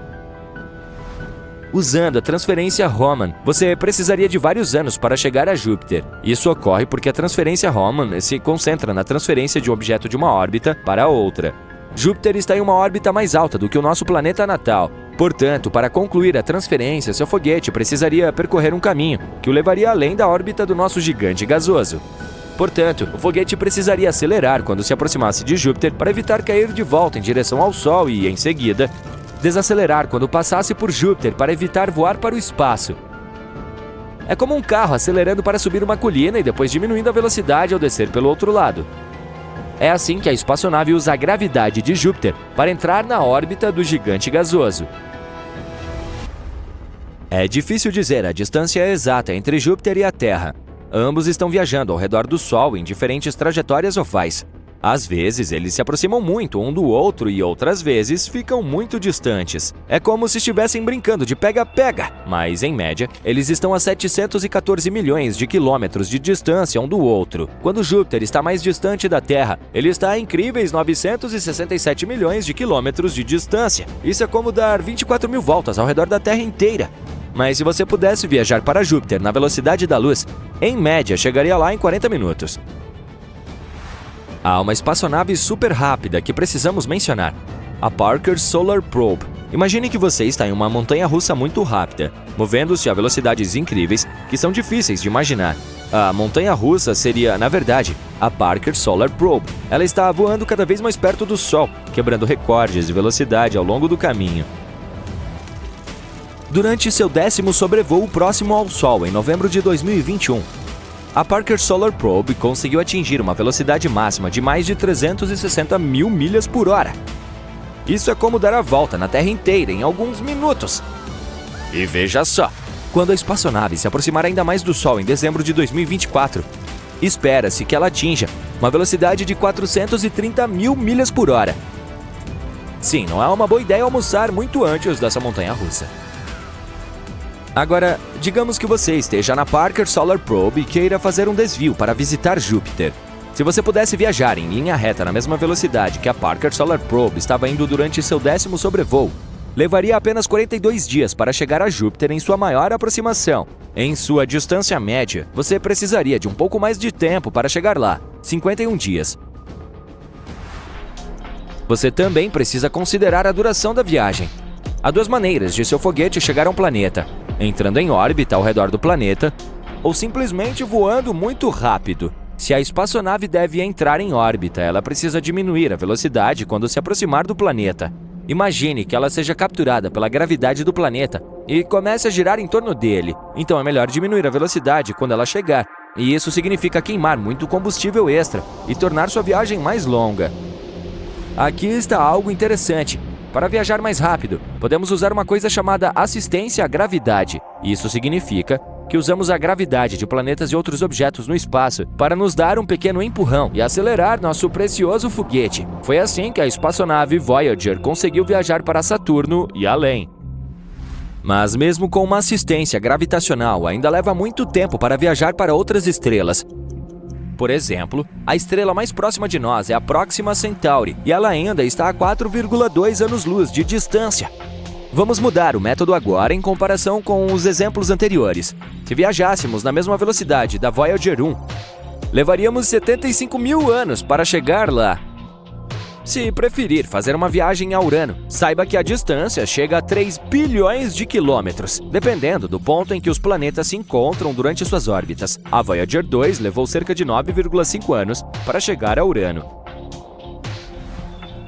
S3: Usando a transferência Hohmann, você precisaria de vários anos para chegar a Júpiter. Isso ocorre porque a transferência Hohmann se concentra na transferência de um objeto de uma órbita para outra. Júpiter está em uma órbita mais alta do que o nosso planeta natal. Portanto, para concluir a transferência, seu foguete precisaria percorrer um caminho que o levaria além da órbita do nosso gigante gasoso. Portanto, o foguete precisaria acelerar quando se aproximasse de Júpiter para evitar cair de volta em direção ao Sol e, em seguida, desacelerar quando passasse por Júpiter para evitar voar para o espaço. É como um carro acelerando para subir uma colina e depois diminuindo a velocidade ao descer pelo outro lado. É assim que a espaçonave usa a gravidade de Júpiter para entrar na órbita do gigante gasoso. É difícil dizer a distância exata entre Júpiter e a Terra. Ambos estão viajando ao redor do Sol em diferentes trajetórias ovais. Às vezes, eles se aproximam muito um do outro e outras vezes ficam muito distantes. É como se estivessem brincando de pega-pega, mas, em média, eles estão a 714 milhões de quilômetros de distância um do outro. Quando Júpiter está mais distante da Terra, ele está a incríveis 967 milhões de quilômetros de distância. Isso é como dar 24 mil voltas ao redor da Terra inteira. Mas se você pudesse viajar para Júpiter na velocidade da luz, em média chegaria lá em 40 minutos. Há uma espaçonave super rápida que precisamos mencionar, a Parker Solar Probe. Imagine que você está em uma montanha-russa muito rápida, movendo-se a velocidades incríveis que são difíceis de imaginar. A montanha-russa seria, na verdade, a Parker Solar Probe. Ela está voando cada vez mais perto do Sol, quebrando recordes de velocidade ao longo do caminho. Durante seu 10º sobrevoo próximo ao Sol, em novembro de 2021, a Parker Solar Probe conseguiu atingir uma velocidade máxima de mais de 360 mil milhas por hora. Isso é como dar a volta na Terra inteira em alguns minutos. E veja só, quando a espaçonave se aproximar ainda mais do Sol em dezembro de 2024, espera-se que ela atinja uma velocidade de 430 mil milhas por hora. Sim, não é uma boa ideia almoçar muito antes dessa montanha-russa. Agora, digamos que você esteja na Parker Solar Probe e queira fazer um desvio para visitar Júpiter. Se você pudesse viajar em linha reta na mesma velocidade que a Parker Solar Probe estava indo durante seu 10º sobrevoo, levaria apenas 42 dias para chegar a Júpiter em sua maior aproximação. Em sua distância média, você precisaria de um pouco mais de tempo para chegar lá, 51 dias. Você também precisa considerar a duração da viagem. Há 2 maneiras de seu foguete chegar a um planeta: entrando em órbita ao redor do planeta, ou simplesmente voando muito rápido. Se a espaçonave deve entrar em órbita, ela precisa diminuir a velocidade quando se aproximar do planeta. Imagine que ela seja capturada pela gravidade do planeta e comece a girar em torno dele. Então é melhor diminuir a velocidade quando ela chegar, e isso significa queimar muito combustível extra e tornar sua viagem mais longa. Aqui está algo interessante. Para viajar mais rápido, podemos usar uma coisa chamada assistência à gravidade. Isso significa que usamos a gravidade de planetas e outros objetos no espaço para nos dar um pequeno empurrão e acelerar nosso precioso foguete. Foi assim que a espaçonave Voyager conseguiu viajar para Saturno e além. Mas mesmo com uma assistência gravitacional, ainda leva muito tempo para viajar para outras estrelas. Por exemplo, a estrela mais próxima de nós é a Próxima Centauri, e ela ainda está a 4,2 anos-luz de distância. Vamos mudar o método agora em comparação com os exemplos anteriores. Se viajássemos na mesma velocidade da Voyager 1, levaríamos 75 mil anos para chegar lá. Se preferir fazer uma viagem a Urano, saiba que a distância chega a 3 bilhões de quilômetros, dependendo do ponto em que os planetas se encontram durante suas órbitas. A Voyager 2 levou cerca de 9,5 anos para chegar a Urano.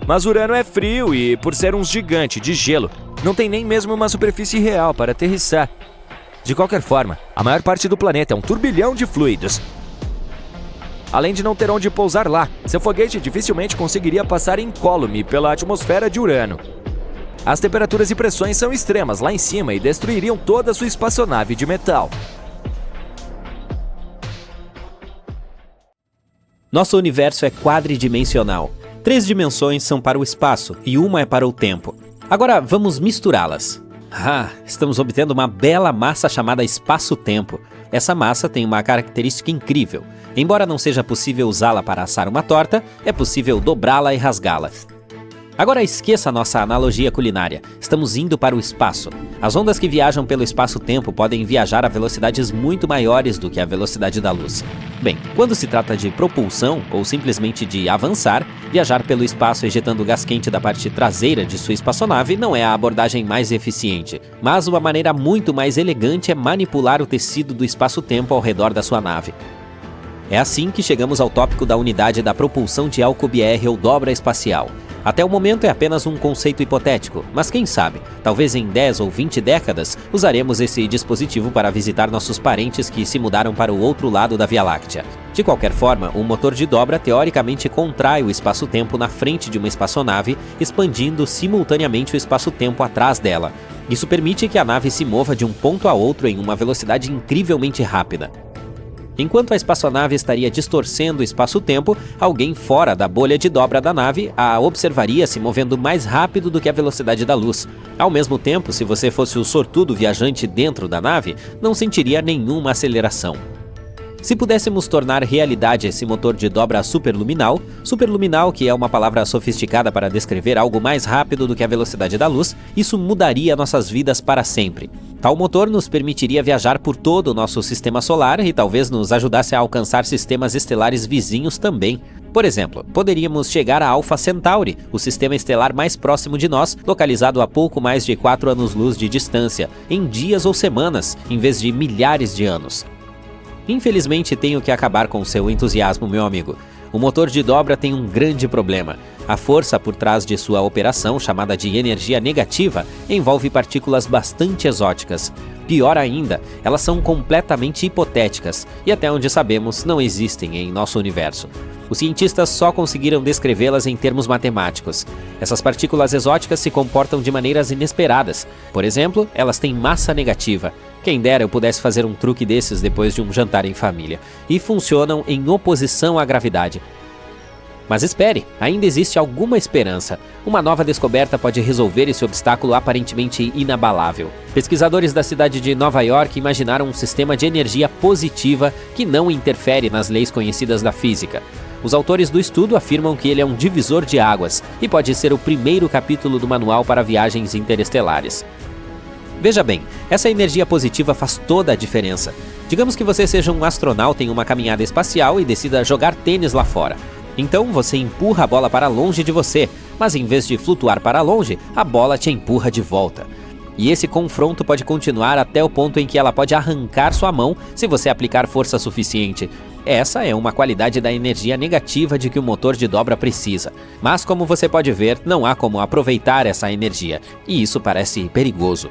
S3: Mas Urano é frio e, por ser um gigante de gelo, não tem nem mesmo uma superfície real para aterrissar. De qualquer forma, a maior parte do planeta é um turbilhão de fluidos. Além de não ter onde pousar lá, seu foguete dificilmente conseguiria passar incólume pela atmosfera de Urano. As temperaturas e pressões são extremas lá em cima e destruiriam toda a sua espaçonave de metal.
S4: Nosso universo é quadridimensional. 3 dimensões são para o espaço e uma é para o tempo. Agora vamos misturá-las. Estamos obtendo uma bela massa chamada espaço-tempo. Essa massa tem uma característica incrível. Embora não seja possível usá-la para assar uma torta, é possível dobrá-la e rasgá-la. Agora esqueça a nossa analogia culinária. Estamos indo para o espaço. As ondas que viajam pelo espaço-tempo podem viajar a velocidades muito maiores do que a velocidade da luz. Bem, quando se trata de propulsão, ou simplesmente de avançar, viajar pelo espaço ejetando gás quente da parte traseira de sua espaçonave não é a abordagem mais eficiente. Mas uma maneira muito mais elegante é manipular o tecido do espaço-tempo ao redor da sua nave. É assim que chegamos ao tópico da unidade da propulsão de Alcubierre ou dobra espacial. Até o momento é apenas um conceito hipotético, mas quem sabe, talvez em 10 ou 20 décadas, usaremos esse dispositivo para visitar nossos parentes que se mudaram para o outro lado da Via Láctea. De qualquer forma, um motor de dobra teoricamente contrai o espaço-tempo na frente de uma espaçonave, expandindo simultaneamente o espaço-tempo atrás dela. Isso permite que a nave se mova de um ponto a outro em uma velocidade incrivelmente rápida. Enquanto a espaçonave estaria distorcendo o espaço-tempo, alguém fora da bolha de dobra da nave a observaria se movendo mais rápido do que a velocidade da luz. Ao mesmo tempo, se você fosse o sortudo viajante dentro da nave, não sentiria nenhuma aceleração. Se pudéssemos tornar realidade esse motor de dobra superluminal, que é uma palavra sofisticada para descrever algo mais rápido do que a velocidade da luz, isso mudaria nossas vidas para sempre. Tal motor nos permitiria viajar por todo o nosso sistema solar e talvez nos ajudasse a alcançar sistemas estelares vizinhos também. Por exemplo, poderíamos chegar a Alpha Centauri, o sistema estelar mais próximo de nós, localizado a pouco mais de 4 anos-luz de distância, em dias ou semanas, em vez de milhares de anos. Infelizmente, tenho que acabar com seu entusiasmo, meu amigo. O motor de dobra tem um grande problema. A força por trás de sua operação, chamada de energia negativa, envolve partículas bastante exóticas. Pior ainda, elas são completamente hipotéticas e, até onde sabemos, não existem em nosso universo. Os cientistas só conseguiram descrevê-las em termos matemáticos. Essas partículas exóticas se comportam de maneiras inesperadas. Por exemplo, elas têm massa negativa. Quem dera eu pudesse fazer um truque desses depois de um jantar em família. E funcionam em oposição à gravidade. Mas espere, ainda existe alguma esperança. Uma nova descoberta pode resolver esse obstáculo aparentemente inabalável. Pesquisadores da cidade de Nova York imaginaram um sistema de energia positiva que não interfere nas leis conhecidas da física. Os autores do estudo afirmam que ele é um divisor de águas e pode ser o primeiro capítulo do manual para viagens interestelares. Veja bem, essa energia positiva faz toda a diferença. Digamos que você seja um astronauta em uma caminhada espacial e decida jogar tênis lá fora. Então você empurra a bola para longe de você, mas em vez de flutuar para longe, a bola te empurra de volta. E esse confronto pode continuar até o ponto em que ela pode arrancar sua mão se você aplicar força suficiente. Essa é uma qualidade da energia negativa de que o motor de dobra precisa. Mas como você pode ver, não há como aproveitar essa energia, e isso parece perigoso.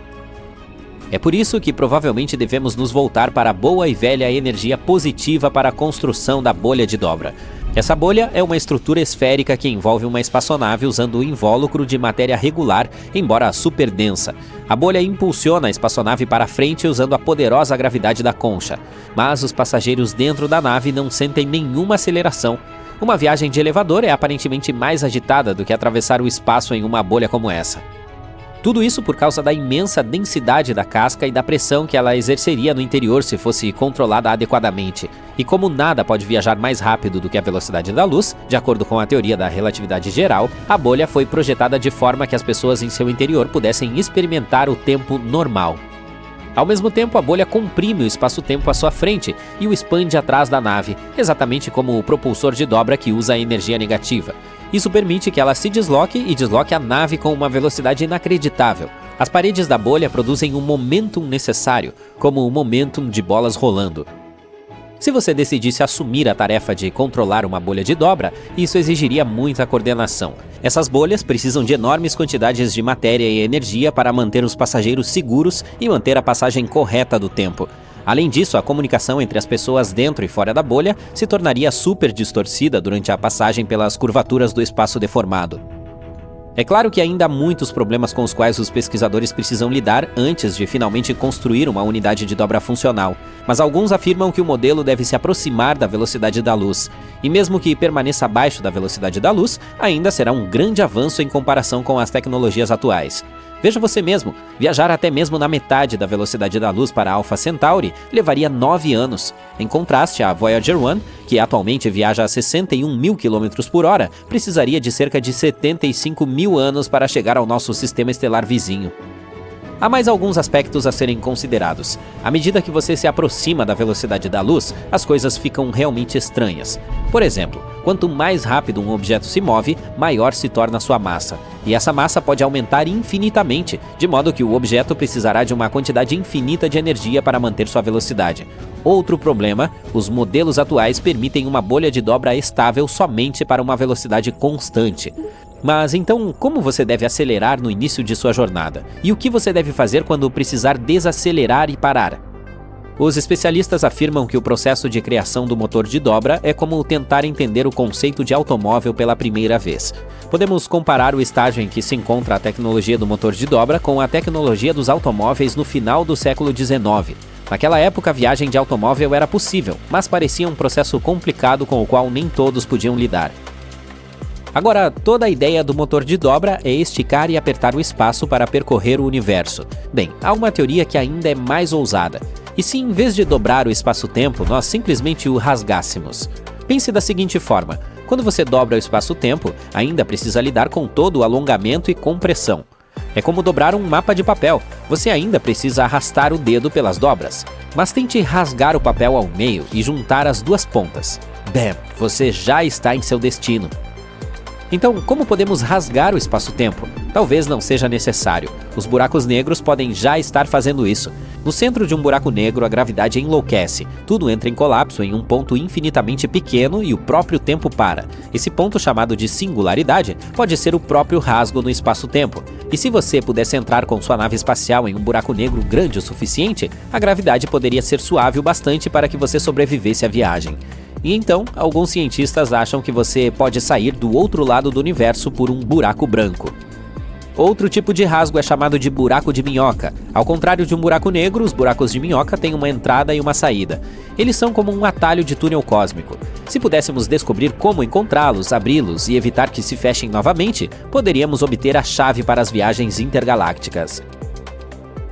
S4: É por isso que provavelmente devemos nos voltar para a boa e velha energia positiva para a construção da bolha de dobra. Essa bolha é uma estrutura esférica que envolve uma espaçonave usando um invólucro de matéria regular, embora super densa. A bolha impulsiona a espaçonave para frente usando a poderosa gravidade da concha, mas os passageiros dentro da nave não sentem nenhuma aceleração. Uma viagem de elevador é aparentemente mais agitada do que atravessar o espaço em uma bolha como essa. Tudo isso por causa da imensa densidade da casca e da pressão que ela exerceria no interior se fosse controlada adequadamente. E como nada pode viajar mais rápido do que a velocidade da luz, de acordo com a teoria da relatividade geral, a bolha foi projetada de forma que as pessoas em seu interior pudessem experimentar o tempo normal. Ao mesmo tempo, a bolha comprime o espaço-tempo à sua frente e o expande atrás da nave, exatamente como o propulsor de dobra que usa a energia negativa. Isso permite que ela se desloque e desloque a nave com uma velocidade inacreditável. As paredes da bolha produzem um momentum necessário, como o momentum de bolas rolando. Se você decidisse assumir a tarefa de controlar uma bolha de dobra, isso exigiria muita coordenação. Essas bolhas precisam de enormes quantidades de matéria e energia para manter os passageiros seguros e manter a passagem correta do tempo. Além disso, a comunicação entre as pessoas dentro e fora da bolha se tornaria super distorcida durante a passagem pelas curvaturas do espaço deformado. É claro que ainda há muitos problemas com os quais os pesquisadores precisam lidar antes de finalmente construir uma unidade de dobra funcional, mas alguns afirmam que o modelo deve se aproximar da velocidade da luz, e mesmo que permaneça abaixo da velocidade da luz, ainda será um grande avanço em comparação com as tecnologias atuais. Veja você mesmo, viajar até mesmo na metade da velocidade da luz para Alpha Centauri levaria 9 anos. Em contraste, a Voyager 1, que atualmente viaja a 61.000 km por hora, precisaria de cerca de 75.000 anos para chegar ao nosso sistema estelar vizinho. Há mais alguns aspectos a serem considerados. À medida que você se aproxima da velocidade da luz, as coisas ficam realmente estranhas. Por exemplo, quanto mais rápido um objeto se move, maior se torna sua massa. E essa massa pode aumentar infinitamente, de modo que o objeto precisará de uma quantidade infinita de energia para manter sua velocidade. Outro problema, os modelos atuais permitem uma bolha de dobra estável somente para uma velocidade constante. Mas então, como você deve acelerar no início de sua jornada? E o que você deve fazer quando precisar desacelerar e parar? Os especialistas afirmam que o processo de criação do motor de dobra é como tentar entender o conceito de automóvel pela primeira vez. Podemos comparar o estágio em que se encontra a tecnologia do motor de dobra com a tecnologia dos automóveis no final do século XIX. Naquela época, a viagem de automóvel era possível, mas parecia um processo complicado com o qual nem todos podiam lidar. Agora, toda a ideia do motor de dobra é esticar e apertar o espaço para percorrer o universo. Bem, há uma teoria que ainda é mais ousada. E se em vez de dobrar o espaço-tempo, nós simplesmente o rasgássemos? Pense da seguinte forma: quando você dobra o espaço-tempo, ainda precisa lidar com todo o alongamento e compressão. É como dobrar um mapa de papel. Você ainda precisa arrastar o dedo pelas dobras. Mas tente rasgar o papel ao meio e juntar as duas pontas. Bam! Você já está em seu destino. Então, como podemos rasgar o espaço-tempo? Talvez não seja necessário. Os buracos negros podem já estar fazendo isso. No centro de um buraco negro, a gravidade enlouquece. Tudo entra em colapso em um ponto infinitamente pequeno e o próprio tempo para. Esse ponto, chamado de singularidade, pode ser o próprio rasgo no espaço-tempo. E se você pudesse entrar com sua nave espacial em um buraco negro grande o suficiente, a gravidade poderia ser suave o bastante para que você sobrevivesse à viagem. E então, alguns cientistas acham que você pode sair do outro lado do universo por um buraco branco. Outro tipo de rasgo é chamado de buraco de minhoca. Ao contrário de um buraco negro, os buracos de minhoca têm uma entrada e uma saída. Eles são como um atalho de túnel cósmico. Se pudéssemos descobrir como encontrá-los, abri-los e evitar que se fechem novamente, poderíamos obter a chave para as viagens intergalácticas.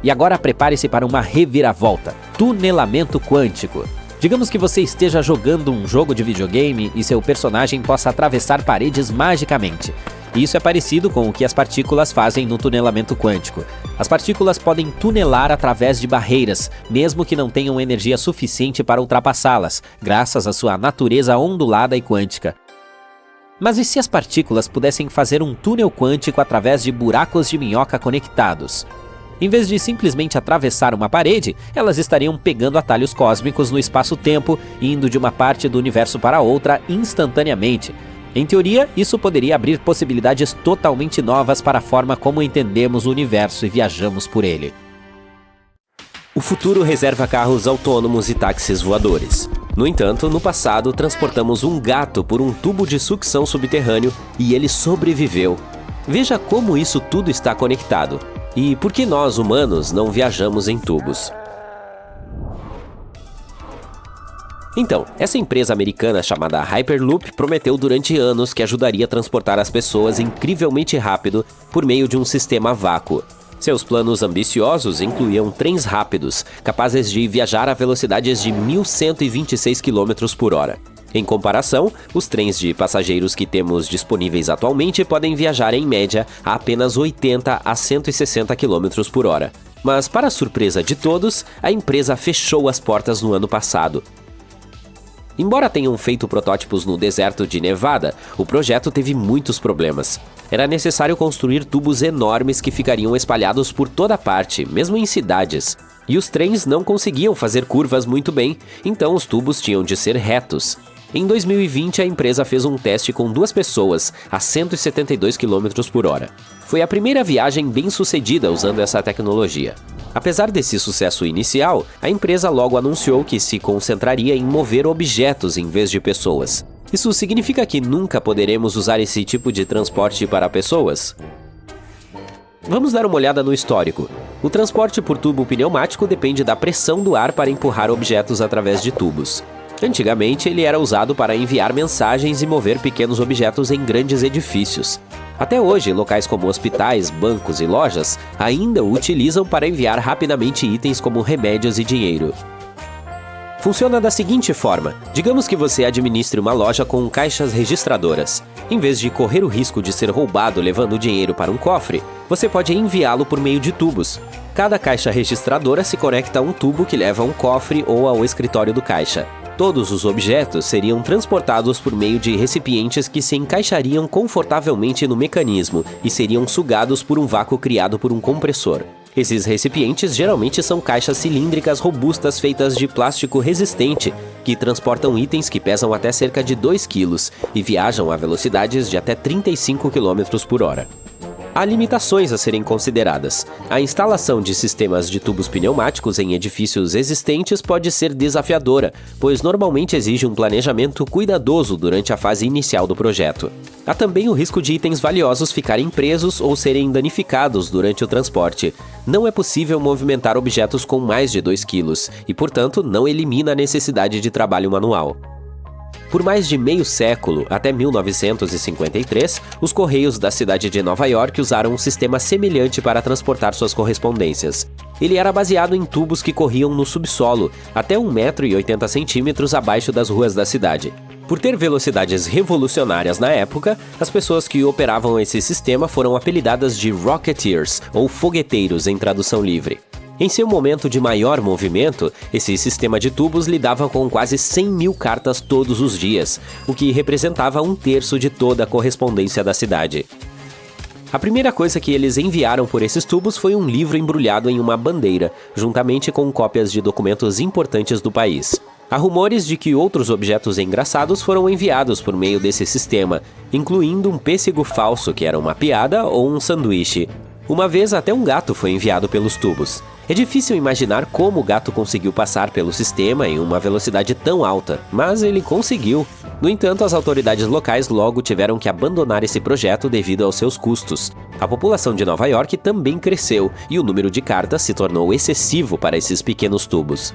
S4: E agora prepare-se para uma reviravolta: tunelamento quântico. Digamos que você esteja jogando um jogo de videogame e seu personagem possa atravessar paredes magicamente. Isso é parecido com o que as partículas fazem no tunelamento quântico. As partículas podem tunelar através de barreiras, mesmo que não tenham energia suficiente para ultrapassá-las, graças à sua natureza ondulada e quântica. Mas e se as partículas pudessem fazer um túnel quântico através de buracos de minhoca conectados? Em vez de simplesmente atravessar uma parede, elas estariam pegando atalhos cósmicos no espaço-tempo, indo de uma parte do universo para outra instantaneamente. Em teoria, isso poderia abrir possibilidades totalmente novas para a forma como entendemos o universo e viajamos por ele.
S5: O futuro reserva carros autônomos e táxis voadores. No entanto, no passado, transportamos um gato por um tubo de sucção subterrâneo e ele sobreviveu. Veja como isso tudo está conectado. E por que nós, humanos, não viajamos em tubos? Então, essa empresa americana chamada Hyperloop prometeu durante anos que ajudaria a transportar as pessoas incrivelmente rápido por meio de um sistema a vácuo. Seus planos ambiciosos incluíam trens rápidos, capazes de viajar a velocidades de 1.126 km por hora. Em comparação, os trens de passageiros que temos disponíveis atualmente podem viajar em média a apenas 80 a 160 km por hora. Mas, para a surpresa de todos, a empresa fechou as portas no ano passado. Embora tenham feito protótipos no deserto de Nevada, o projeto teve muitos problemas. Era necessário construir tubos enormes que ficariam espalhados por toda parte, mesmo em cidades. E os trens não conseguiam fazer curvas muito bem, então os tubos tinham de ser retos. Em 2020, a empresa fez um teste com 2 pessoas, a 172 km por hora. Foi a primeira viagem bem-sucedida usando essa tecnologia. Apesar desse sucesso inicial, a empresa logo anunciou que se concentraria em mover objetos em vez de pessoas. Isso significa que nunca poderemos usar esse tipo de transporte para pessoas? Vamos dar uma olhada no histórico. O transporte por tubo pneumático depende da pressão do ar para empurrar objetos através de tubos. Antigamente, ele era usado para enviar mensagens e mover pequenos objetos em grandes edifícios. Até hoje, locais como hospitais, bancos e lojas ainda o utilizam para enviar rapidamente itens como remédios e dinheiro. Funciona da seguinte forma: digamos que você administre uma loja com caixas registradoras. Em vez de correr o risco de ser roubado levando o dinheiro para um cofre, você pode enviá-lo por meio de tubos. Cada caixa registradora se conecta a um tubo que leva a um cofre ou ao escritório do caixa. Todos os objetos seriam transportados por meio de recipientes que se encaixariam confortavelmente no mecanismo e seriam sugados por um vácuo criado por um compressor. Esses recipientes geralmente são caixas cilíndricas robustas feitas de plástico resistente, que transportam itens que pesam até cerca de 2 kg e viajam a velocidades de até 35 km por hora. Há limitações a serem consideradas. A instalação de sistemas de tubos pneumáticos em edifícios existentes pode ser desafiadora, pois normalmente exige um planejamento cuidadoso durante a fase inicial do projeto. Há também o risco de itens valiosos ficarem presos ou serem danificados durante o transporte. Não é possível movimentar objetos com mais de 2 kg e, portanto, não elimina a necessidade de trabalho manual. Por mais de meio século, até 1953, os Correios da cidade de Nova York usaram um sistema semelhante para transportar suas correspondências. Ele era baseado em tubos que corriam no subsolo, até 1,80 m abaixo das ruas da cidade. Por ter velocidades revolucionárias na época, as pessoas que operavam esse sistema foram apelidadas de Rocketeers, ou fogueteiros em tradução livre. Em seu momento de maior movimento, esse sistema de tubos lidava com quase 100 mil cartas todos os dias, o que representava 1/3 de toda a correspondência da cidade. A primeira coisa que eles enviaram por esses tubos foi um livro embrulhado em uma bandeira, juntamente com cópias de documentos importantes do país. Há rumores de que outros objetos engraçados foram enviados por meio desse sistema, incluindo um pêssego falso que era uma piada ou um sanduíche. Uma vez até um gato foi enviado pelos tubos. É difícil imaginar como o gato conseguiu passar pelo sistema em uma velocidade tão alta, mas ele conseguiu. No entanto, as autoridades locais logo tiveram que abandonar esse projeto devido aos seus custos. A população de Nova York também cresceu e o número de cartas se tornou excessivo para esses pequenos tubos.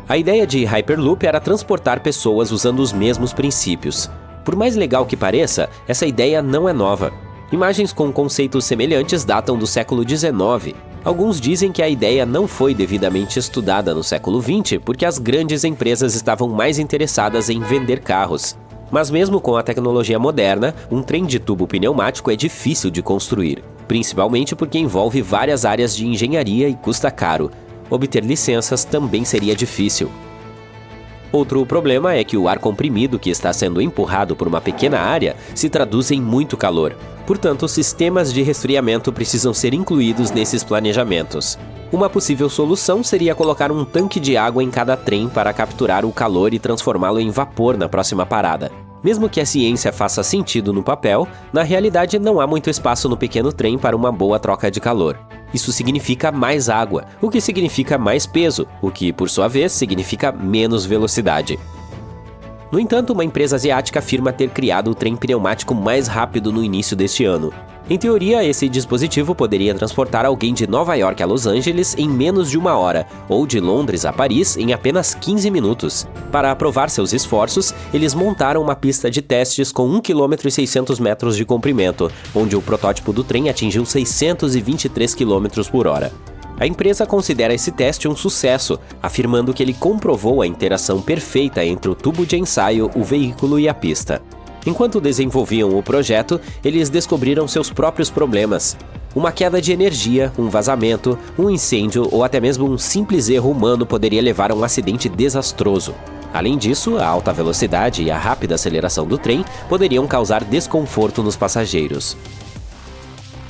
S5: A ideia de Hyperloop era transportar pessoas usando os mesmos princípios. Por mais legal que pareça, essa ideia não é nova. Imagens com conceitos semelhantes datam do século XIX. Alguns dizem que a ideia não foi devidamente estudada no século XX porque as grandes empresas estavam mais interessadas em vender carros. Mas mesmo com a tecnologia moderna, um trem de tubo pneumático é difícil de construir, principalmente porque envolve várias áreas de engenharia e custa caro. Obter licenças também seria difícil. Outro problema é que o ar comprimido que está sendo empurrado por uma pequena área se traduz em muito calor. Portanto, sistemas de resfriamento precisam ser incluídos nesses planejamentos. Uma possível solução seria colocar um tanque de água em cada trem para capturar o calor e transformá-lo em vapor na próxima parada. Mesmo que a ciência faça sentido no papel, na realidade não há muito espaço no pequeno trem para uma boa troca de calor. Isso significa mais água, o que significa mais peso, o que, por sua vez, significa menos velocidade. No entanto, uma empresa asiática afirma ter criado o trem pneumático mais rápido no início deste ano. Em teoria, esse dispositivo poderia transportar alguém de Nova York a Los Angeles em menos de 1 hora, ou de Londres a Paris em apenas 15 minutos. Para aprovar seus esforços, eles montaram uma pista de testes com 1,6 km de comprimento, onde o protótipo do trem atingiu 623 km por hora. A empresa considera esse teste um sucesso, afirmando que ele comprovou a interação perfeita entre o tubo de ensaio, o veículo e a pista. Enquanto desenvolviam o projeto, eles descobriram seus próprios problemas. Uma queda de energia, um vazamento, um incêndio ou até mesmo um simples erro humano poderia levar a um acidente desastroso. Além disso, a alta velocidade e a rápida aceleração do trem poderiam causar desconforto nos passageiros.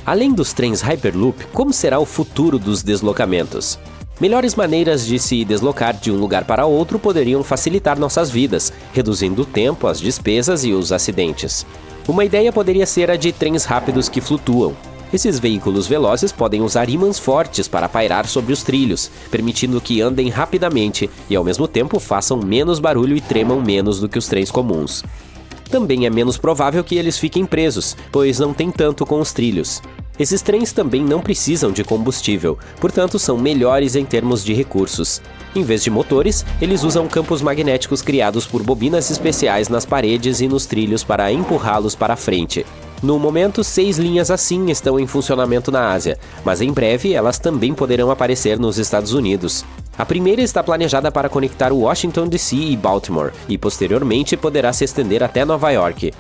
S5: Além dos trens Hyperloop, como será o futuro dos deslocamentos? Melhores maneiras de se deslocar de um lugar para outro poderiam facilitar nossas vidas, reduzindo o tempo, as despesas e os acidentes. Uma ideia poderia ser a de trens rápidos que flutuam. Esses veículos velozes podem usar ímãs fortes para pairar sobre os trilhos, permitindo que andem rapidamente e ao mesmo tempo façam menos barulho e tremam menos do que os trens comuns. Também é menos provável que eles fiquem presos, pois não tem tanto com os trilhos. Esses trens também não precisam de combustível, portanto são melhores em termos de recursos. Em vez de motores, eles usam campos magnéticos criados por bobinas especiais nas paredes e nos trilhos para empurrá-los para frente. No momento, 6 linhas assim estão em funcionamento na Ásia, mas em breve elas também poderão aparecer nos Estados Unidos. A primeira está planejada para conectar Washington DC e Baltimore, e posteriormente poderá se estender até Nova York.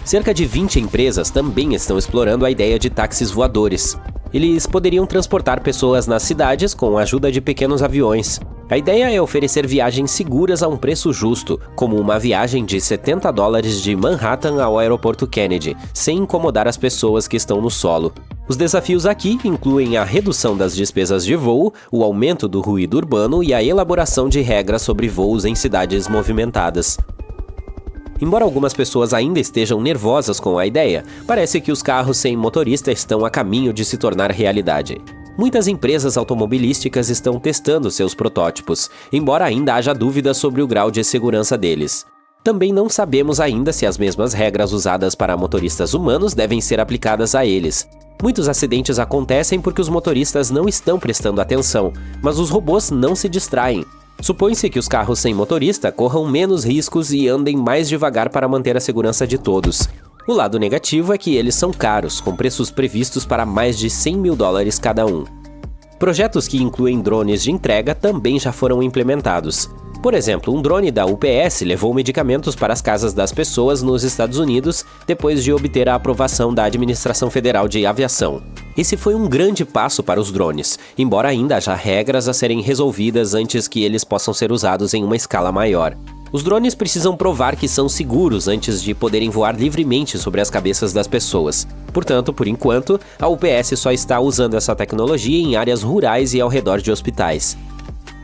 S5: Cerca de 20 empresas também estão explorando a ideia de táxis voadores. Eles poderiam transportar pessoas nas cidades com a ajuda de pequenos aviões. A ideia é oferecer viagens seguras a um preço justo, como uma viagem de $70 de Manhattan ao aeroporto Kennedy, sem incomodar as pessoas que estão no solo. Os desafios aqui incluem a redução das despesas de voo, o aumento do ruído urbano e a elaboração de regras sobre voos em cidades movimentadas. Embora algumas pessoas ainda estejam nervosas com a ideia, parece que os carros sem motorista estão a caminho de se tornar realidade. Muitas empresas automobilísticas estão testando seus protótipos, embora ainda haja dúvidas sobre o grau de segurança deles. Também não sabemos ainda se as mesmas regras usadas para motoristas humanos devem ser aplicadas a eles. Muitos acidentes acontecem porque os motoristas não estão prestando atenção, mas os robôs não se distraem. Supõe-se que os carros sem motorista corram menos riscos e andem mais devagar para manter a segurança de todos. O lado negativo é que eles são caros, com preços previstos para mais de $100 mil cada um. Projetos que incluem drones de entrega também já foram implementados. Por exemplo, um drone da UPS levou medicamentos para as casas das pessoas nos Estados Unidos depois de obter a aprovação da Administração Federal de Aviação. Esse foi um grande passo para os drones, embora ainda haja regras a serem resolvidas antes que eles possam ser usados em uma escala maior. Os drones precisam provar que são seguros antes de poderem voar livremente sobre as cabeças das pessoas. Portanto, por enquanto, a UPS só está usando essa tecnologia em áreas rurais e ao redor de hospitais.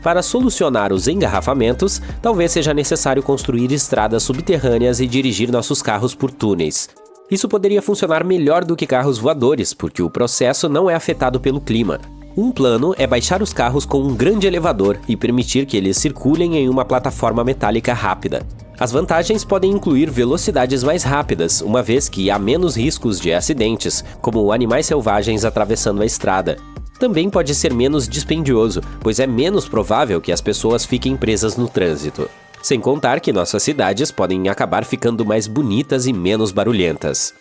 S5: Para solucionar os engarrafamentos, talvez seja necessário construir estradas subterrâneas e dirigir nossos carros por túneis. Isso poderia funcionar melhor do que carros voadores, porque o processo não é afetado pelo clima. Um plano é baixar os carros com um grande elevador e permitir que eles circulem em uma plataforma metálica rápida. As vantagens podem incluir velocidades mais rápidas, uma vez que há menos riscos de acidentes, como animais selvagens atravessando a estrada. Também pode ser menos dispendioso, pois é menos provável que as pessoas fiquem presas no trânsito. Sem contar que nossas cidades podem acabar ficando mais bonitas e menos barulhentas.